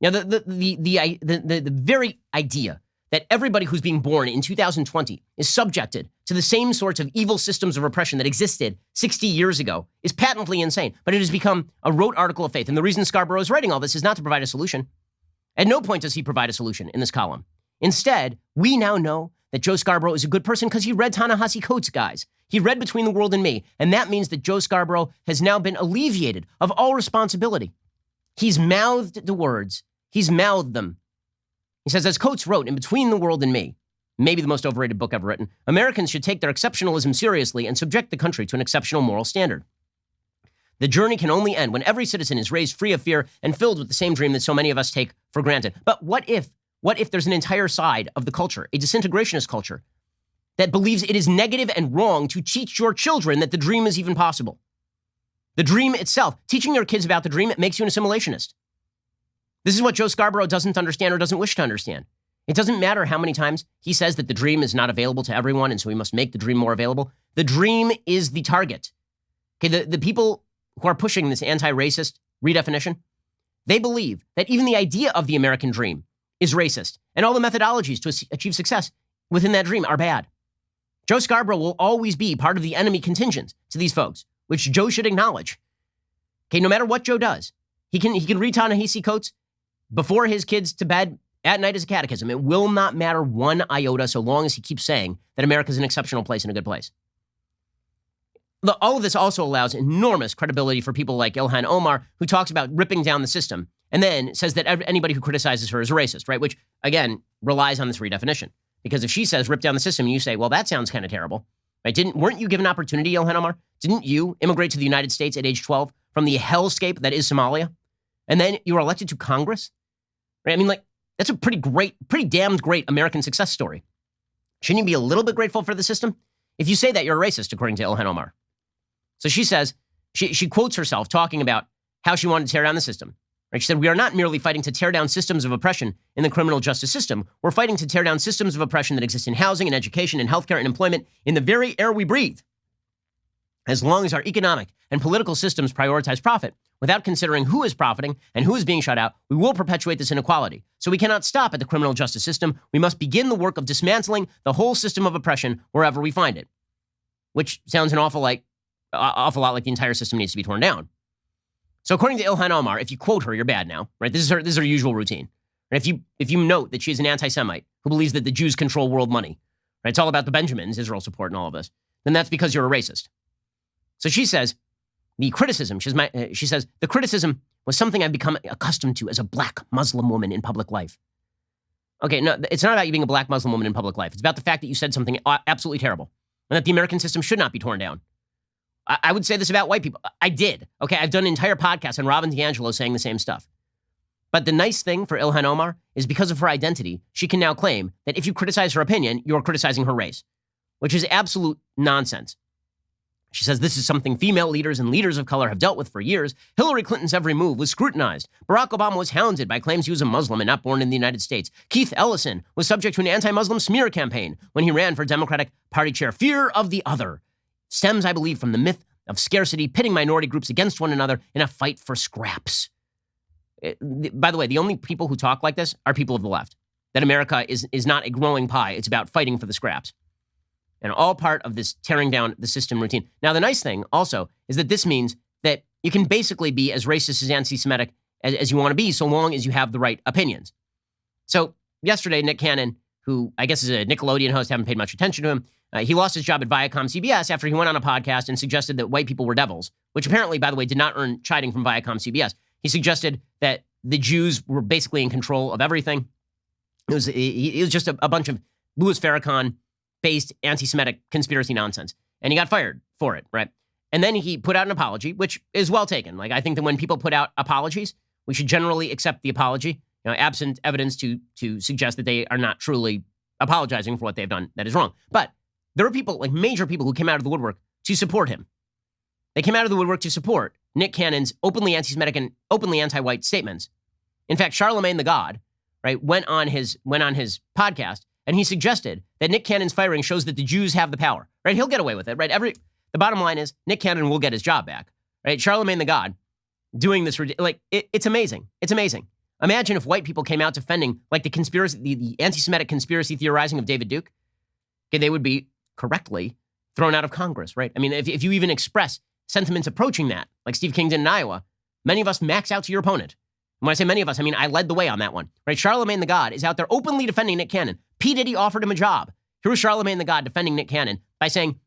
Speaker 1: Now, the very idea that everybody who's being born in 2020 is subjected to the same sorts of evil systems of oppression that existed 60 years ago is patently insane, but it has become a rote article of faith. And the reason Scarborough is writing all this is not to provide a solution. At no point does he provide a solution in this column. Instead, we now know that Joe Scarborough is a good person because he read Ta-Nehisi Coates, guys. He read Between the World and Me, and that means that Joe Scarborough has now been alleviated of all responsibility. He's mouthed the words. He's mouthed them. He says, as Coates wrote in Between the World and Me, maybe the most overrated book ever written, Americans should take their exceptionalism seriously and subject the country to an exceptional moral standard. The journey can only end when every citizen is raised free of fear and filled with the same dream that so many of us take for granted. But what if there's an entire side of the culture, a disintegrationist culture, that believes it is negative and wrong to teach your children that the dream is even possible? The dream itself, teaching your kids about the dream, it makes you an assimilationist. This is what Joe Scarborough doesn't understand or doesn't wish to understand. It doesn't matter how many times he says that the dream is not available to everyone, and so we must make the dream more available. The dream is the target. Okay, the people who are pushing this anti-racist redefinition, they believe that even the idea of the American dream is racist, and all the methodologies to achieve success within that dream are bad. Joe Scarborough will always be part of the enemy contingent to these folks, which Joe should acknowledge. Okay, no matter what Joe does, he can read Ta-Nehisi Coates before his kids to bed at night as a catechism. It will not matter one iota so long as he keeps saying that America is an exceptional place and a good place. All of this also allows enormous credibility for people like Ilhan Omar, who talks about ripping down the system and then says that anybody who criticizes her is a racist, right? Which, again, relies on this redefinition. Because if she says rip down the system and you say, well, that sounds kind of terrible, right? Weren't you given opportunity, Ilhan Omar? Didn't you immigrate to the United States at age 12 from the hellscape that is Somalia? And then you were elected to Congress? Right? I mean, like, that's a pretty damned great American success story. Shouldn't you be a little bit grateful for the system? If you say that, you're a racist, according to Ilhan Omar. So she says, she quotes herself talking about how she wanted to tear down the system. Right? She said, we are not merely fighting to tear down systems of oppression in the criminal justice system. We're fighting to tear down systems of oppression that exist in housing and education and healthcare and employment in the very air we breathe. As long as our economic and political systems prioritize profit without considering who is profiting and who is being shut out, we will perpetuate this inequality. So we cannot stop at the criminal justice system. We must begin the work of dismantling the whole system of oppression wherever we find it, which sounds an awful lot like the entire system needs to be torn down. So according to Ilhan Omar, if you quote her, you're bad now, right? This is her usual routine. And if you note that she is an anti-Semite who believes that the Jews control world money, right? It's all about the Benjamins, Israel support, and all of this. Then that's because you're a racist. So she says, the criticism was something I've become accustomed to as a black Muslim woman in public life. Okay, no, it's not about you being a black Muslim woman in public life. It's about the fact that you said something absolutely terrible and that the American system should not be torn down. I would say this about white people. I did. Okay, I've done an entire podcast on Robin DiAngelo saying the same stuff. But the nice thing for Ilhan Omar is because of her identity, she can now claim that if you criticize her opinion, you're criticizing her race, which is absolute nonsense. She says this is something female leaders and leaders of color have dealt with for years. Hillary Clinton's every move was scrutinized. Barack Obama was hounded by claims he was a Muslim and not born in the United States. Keith Ellison was subject to an anti-Muslim smear campaign when he ran for Democratic Party chair. Fear of the other stems, I believe, from the myth of scarcity, pitting minority groups against one another in a fight for scraps. By the way, the only people who talk like this are people of the left. That America is not a growing pie. It's about fighting for the scraps. And all part of this tearing down the system routine. Now, the nice thing also is that this means that you can basically be as racist as anti-Semitic as you want to be, so long as you have the right opinions. So yesterday, Nick Cannon, who I guess is a Nickelodeon host, haven't paid much attention to him, he lost his job at Viacom CBS after he went on a podcast and suggested that white people were devils, which apparently, by the way, did not earn chiding from Viacom CBS. He suggested that the Jews were basically in control of everything. It was just a bunch of Louis Farrakhan-based anti-Semitic conspiracy nonsense. And he got fired for it, right? And then he put out an apology, which is well taken. Like, I think that when people put out apologies, we should generally accept the apology, absent evidence to suggest that they are not truly apologizing for what they've done that is wrong. But there were people, like major people, who came out of the woodwork to support him. They came out of the woodwork to support Nick Cannon's openly anti-Semitic and openly anti-white statements. In fact, Charlemagne the God, right, went on his podcast and he suggested that Nick Cannon's firing shows that the Jews have the power, right? He'll get away with it, right? The bottom line is Nick Cannon will get his job back, right? Charlemagne the God doing this, like, it's amazing. It's amazing. Imagine if white people came out defending, like, the anti-Semitic conspiracy theorizing of David Duke. Okay, they would be correctly thrown out of Congress, right? I mean, if you even express sentiments approaching that, like Steve King did in Iowa, many of us max out to your opponent. And when I say many of us, I mean I led the way on that one, right? Charlemagne the God is out there openly defending Nick Cannon. P. Diddy offered him a job. Here was Charlemagne the God defending Nick Cannon by saying,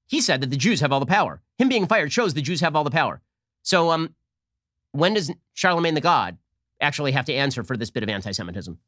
Speaker 1: he said that the Jews have all the power. Him being fired shows the Jews have all the power. So when does Charlemagne the God actually have to answer for this bit of anti-Semitism?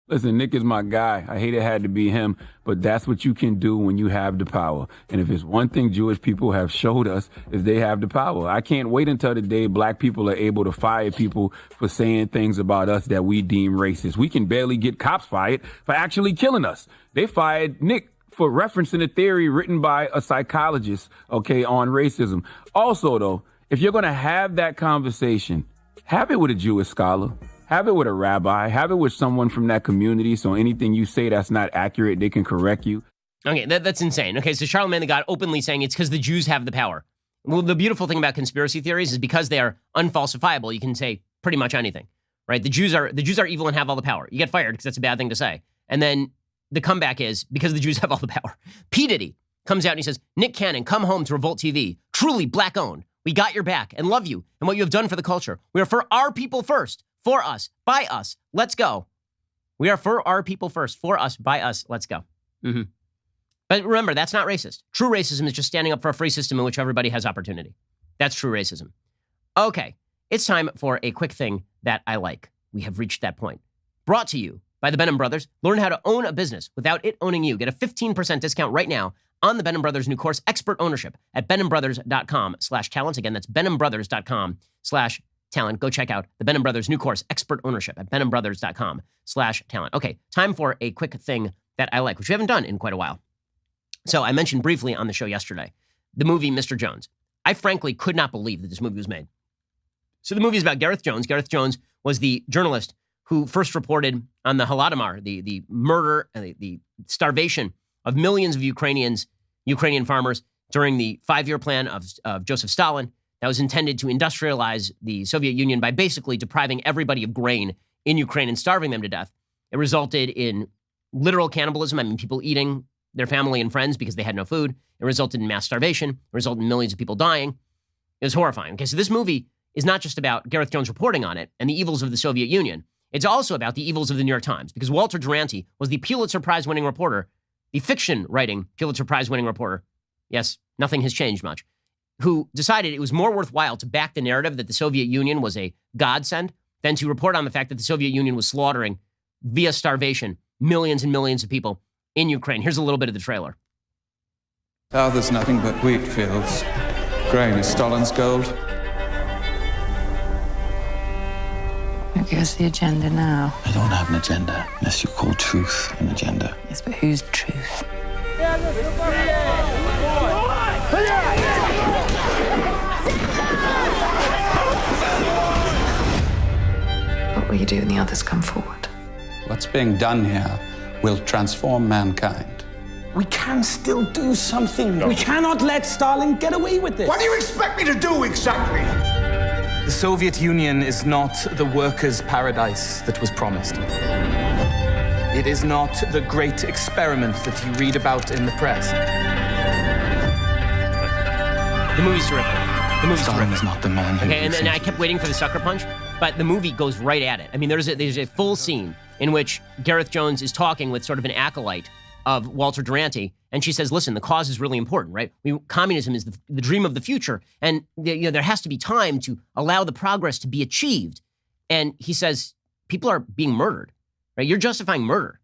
Speaker 2: Listen, Nick is my guy. I hate it had to be him, but that's what you can do when you have the power. And if it's one thing Jewish people have showed us is they have the power. I can't wait until the day black people are able to fire people for saying things about us that we deem racist. We can barely get cops fired for actually killing us. They fired Nick for referencing a theory written by a psychologist, on racism. Also, though, if you're going to have that conversation, have it with a Jewish scholar. Have it with a rabbi. Have it with someone from that community, so anything you say that's not accurate, they can correct you.
Speaker 1: Okay, that's insane. Okay, so Charlemagne the God openly saying it's because the Jews have the power. Well, the beautiful thing about conspiracy theories is because they are unfalsifiable, you can say pretty much anything, right? The Jews are evil and have all the power. You get fired because that's a bad thing to say. And then the comeback is because the Jews have all the power. P. Diddy comes out and he says, Nick Cannon, come home to Revolt TV. Truly black-owned. We got your back and love you and what you have done for the culture. We are for our people first. For us, by us, let's go. We are for our people first. For us, by us, let's go. Mm-hmm. But remember, that's not racist. True racism is just standing up for a free system in which everybody has opportunity. That's true racism. Okay, it's time for a quick thing that I like. We have reached that point. Brought to you by the Benham Brothers. Learn how to own a business without it owning you. Get a 15% discount right now on the Benham Brothers new course, Expert Ownership, at benhambrothers.com/talent. Again, that's benhambrothers.com/talent. Go check out the Benham Brothers new course, Expert Ownership, at benhambrothers.com/talent. Okay, time for a quick thing that I like, which we haven't done in quite a while. So I mentioned briefly on the show yesterday, the movie Mr. Jones. I frankly could not believe that this movie was made. So the movie is about Gareth Jones. Gareth Jones was the journalist who first reported on the Holodomor, the murder and the starvation of millions of Ukrainian farmers during the 5-year plan of Joseph Stalin that was intended to industrialize the Soviet Union by basically depriving everybody of grain in Ukraine and starving them to death. It resulted in literal cannibalism. I mean, people eating their family and friends because they had no food. It resulted in mass starvation. It resulted in millions of people dying. It was horrifying. Okay, so this movie is not just about Gareth Jones reporting on it and the evils of the Soviet Union. It's also about the evils of the New York Times, because Walter Duranty was the Pulitzer Prize-winning reporter, the fiction-writing Pulitzer Prize-winning reporter. Yes, nothing has changed much. Who decided it was more worthwhile to back the narrative that the Soviet Union was a godsend than to report on the fact that the Soviet Union was slaughtering, via starvation, millions and millions of people in Ukraine. Here's a little bit of the trailer.
Speaker 3: South is nothing but wheat fields. Grain is Stalin's gold.
Speaker 4: Who gives the agenda now?
Speaker 5: I don't have an agenda unless you call truth an agenda.
Speaker 4: Yes, but whose truth? What will you do when the others come forward?
Speaker 3: What's being done here will transform mankind.
Speaker 6: We can still do something. We cannot let Stalin get away with this.
Speaker 7: What do you expect me to do exactly?
Speaker 6: The Soviet Union is not the workers' paradise that was promised. It is not the great experiment that you read about in the press.
Speaker 1: The movie's terrific. The movie's
Speaker 5: Stalin
Speaker 1: terrific.
Speaker 5: is not the man who...
Speaker 1: Okay, and I kept waiting for the sucker punch, but the movie goes right at it. I mean, there's a full scene in which Gareth Jones is talking with sort of an acolyte of Walter Duranty, and she says, listen, the cause is really important, right? Communism is the dream of the future, and there has to be time to allow the progress to be achieved. And he says, people are being murdered, right? You're justifying murder.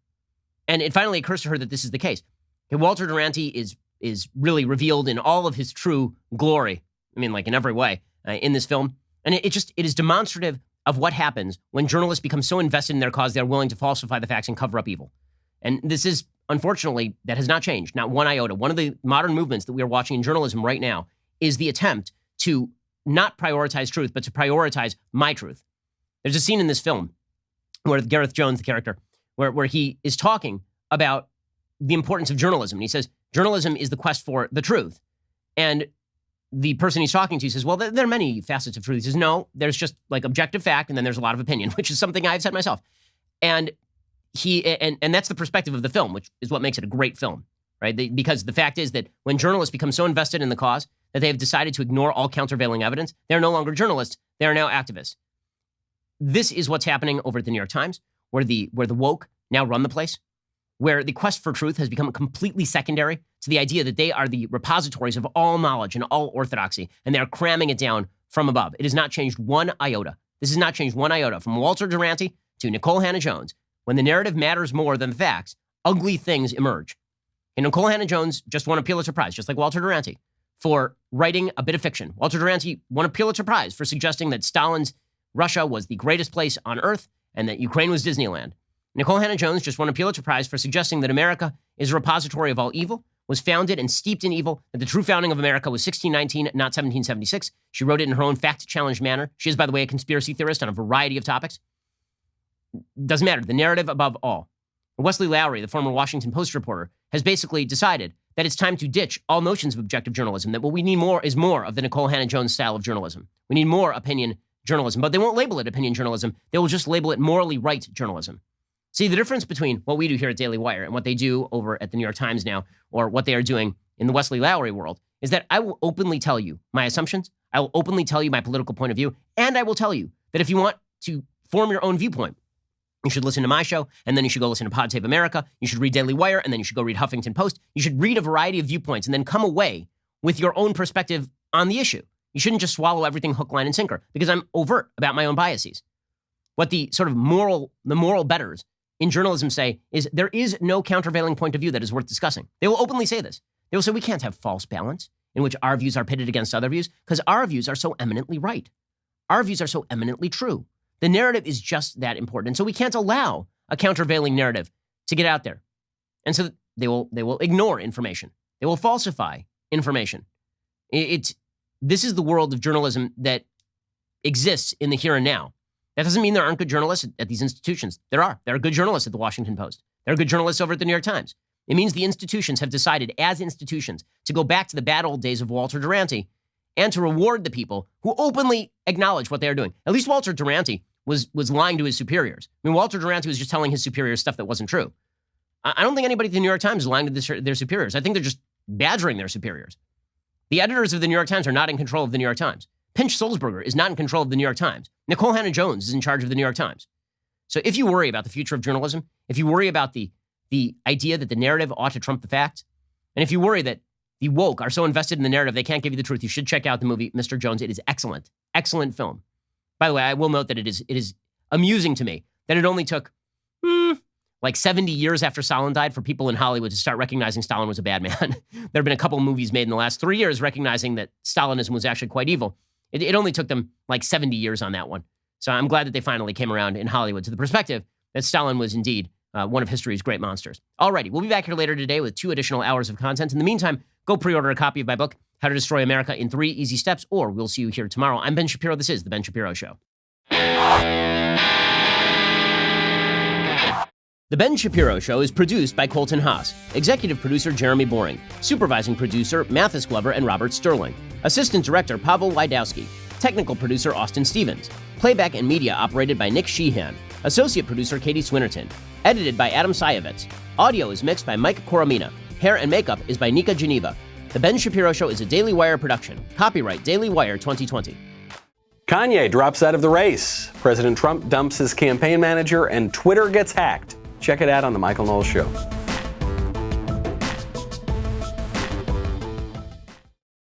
Speaker 1: And it finally occurs to her that this is the case. Okay, Walter Duranty is really revealed in all of his true glory, I mean, like in every way, in this film. And it is demonstrative of what happens when journalists become so invested in their cause, they're willing to falsify the facts and cover up evil. And this is, unfortunately, that has not changed, not one iota. One of the modern movements that we are watching in journalism right now is the attempt to not prioritize truth, but to prioritize my truth. There's a scene in this film where Gareth Jones, the character, where he is talking about the importance of journalism. And he says, journalism is the quest for the truth. And the person he's talking to says, well, there are many facets of truth. He says, no, there's just like objective fact, and then there's a lot of opinion, which is something I've said myself. And that's the perspective of the film, which is what makes it a great film, right? Because the fact is that when journalists become so invested in the cause that they have decided to ignore all countervailing evidence, they're no longer journalists, they are now activists. This is what's happening over at the New York Times, where the woke now run the place, where the quest for truth has become completely secondary to the idea that they are the repositories of all knowledge and all orthodoxy, and they're cramming it down from above. It has not changed one iota. This has not changed one iota. From Walter Duranty to Nicole Hannah-Jones, when the narrative matters more than the facts, ugly things emerge. And Nicole Hannah-Jones just won a Pulitzer Prize, just like Walter Duranty, for writing a bit of fiction. Walter Duranty won a Pulitzer Prize for suggesting that Stalin's Russia was the greatest place on earth and that Ukraine was Disneyland. Nicole Hannah-Jones just won a Pulitzer Prize for suggesting that America is a repository of all evil, was founded and steeped in evil, that the true founding of America was 1619, not 1776. She wrote it in her own fact-challenged manner. She is, by the way, a conspiracy theorist on a variety of topics. Doesn't matter. The narrative above all. Wesley Lowery, the former Washington Post reporter, has basically decided that it's time to ditch all notions of objective journalism, that what we need more is more of the Nicole Hannah-Jones style of journalism. We need more opinion journalism, but they won't label it opinion journalism. They will just label it morally right journalism. See, the difference between what we do here at Daily Wire and what they do over at the New York Times now, or what they are doing in the Wesley Lowery world, is that I will openly tell you my assumptions, I will openly tell you my political point of view, and I will tell you that if you want to form your own viewpoint, you should listen to my show, and then you should go listen to Pod Save America, you should read Daily Wire, and then you should go read Huffington Post. You should read a variety of viewpoints and then come away with your own perspective on the issue. You shouldn't just swallow everything hook, line, and sinker, because I'm overt about my own biases. What the sort of moral betters in journalism say is there is no countervailing point of view that is worth discussing. They will openly say this. They will say we can't have false balance in which our views are pitted against other views because our views are so eminently right. Our views are so eminently true. The narrative is just that important. And so we can't allow a countervailing narrative to get out there. And so they will ignore information. They will falsify information. This is the world of journalism that exists in the here and now. That doesn't mean there aren't good journalists at these institutions. There are. There are good journalists at the Washington Post. There are good journalists over at the New York Times. It means the institutions have decided as institutions to go back to the bad old days of Walter Duranty and to reward the people who openly acknowledge what they're doing. At least Walter Duranty was lying to his superiors. I mean, Walter Duranty was just telling his superiors stuff that wasn't true. I don't think anybody at the New York Times is lying to their superiors. I think they're just badgering their superiors. The editors of the New York Times are not in control of the New York Times. Pinch Sulzberger is not in control of the New York Times. Nicole Hannah-Jones is in charge of the New York Times. So if you worry about the future of journalism, if you worry about the idea that the narrative ought to trump the facts, and if you worry that the woke are so invested in the narrative they can't give you the truth, you should check out the movie Mr. Jones. It is excellent. Excellent film. By the way, I will note that it is amusing to me that it only took like 70 years after Stalin died for people in Hollywood to start recognizing Stalin was a bad man. There have been a couple movies made in the last 3 years recognizing that Stalinism was actually quite evil. It only took them like 70 years on that one. So I'm glad that they finally came around in Hollywood to the perspective that Stalin was indeed one of history's great monsters. Alrighty, we'll be back here later today with 2 additional hours of content. In the meantime, go pre-order a copy of my book, How to Destroy America in 3 Easy Steps, or we'll see you here tomorrow. I'm Ben Shapiro. This is The Ben Shapiro Show. The Ben Shapiro Show is produced by Colton Haas, executive producer Jeremy Boring, supervising producer Mathis Glover and Robert Sterling, assistant director Pavel Wydowski, technical producer Austin Stevens, playback and media operated by Nick Sheehan, associate producer Katie Swinnerton, edited by Adam Sayevitz. Audio is mixed by Mike Coromina. Hair and makeup is by Nika Geneva. The Ben Shapiro Show is a Daily Wire production. Copyright Daily Wire 2020.
Speaker 8: Kanye drops out of the race. President Trump dumps his campaign manager and Twitter gets hacked. Check it out on The Michael Knowles Show.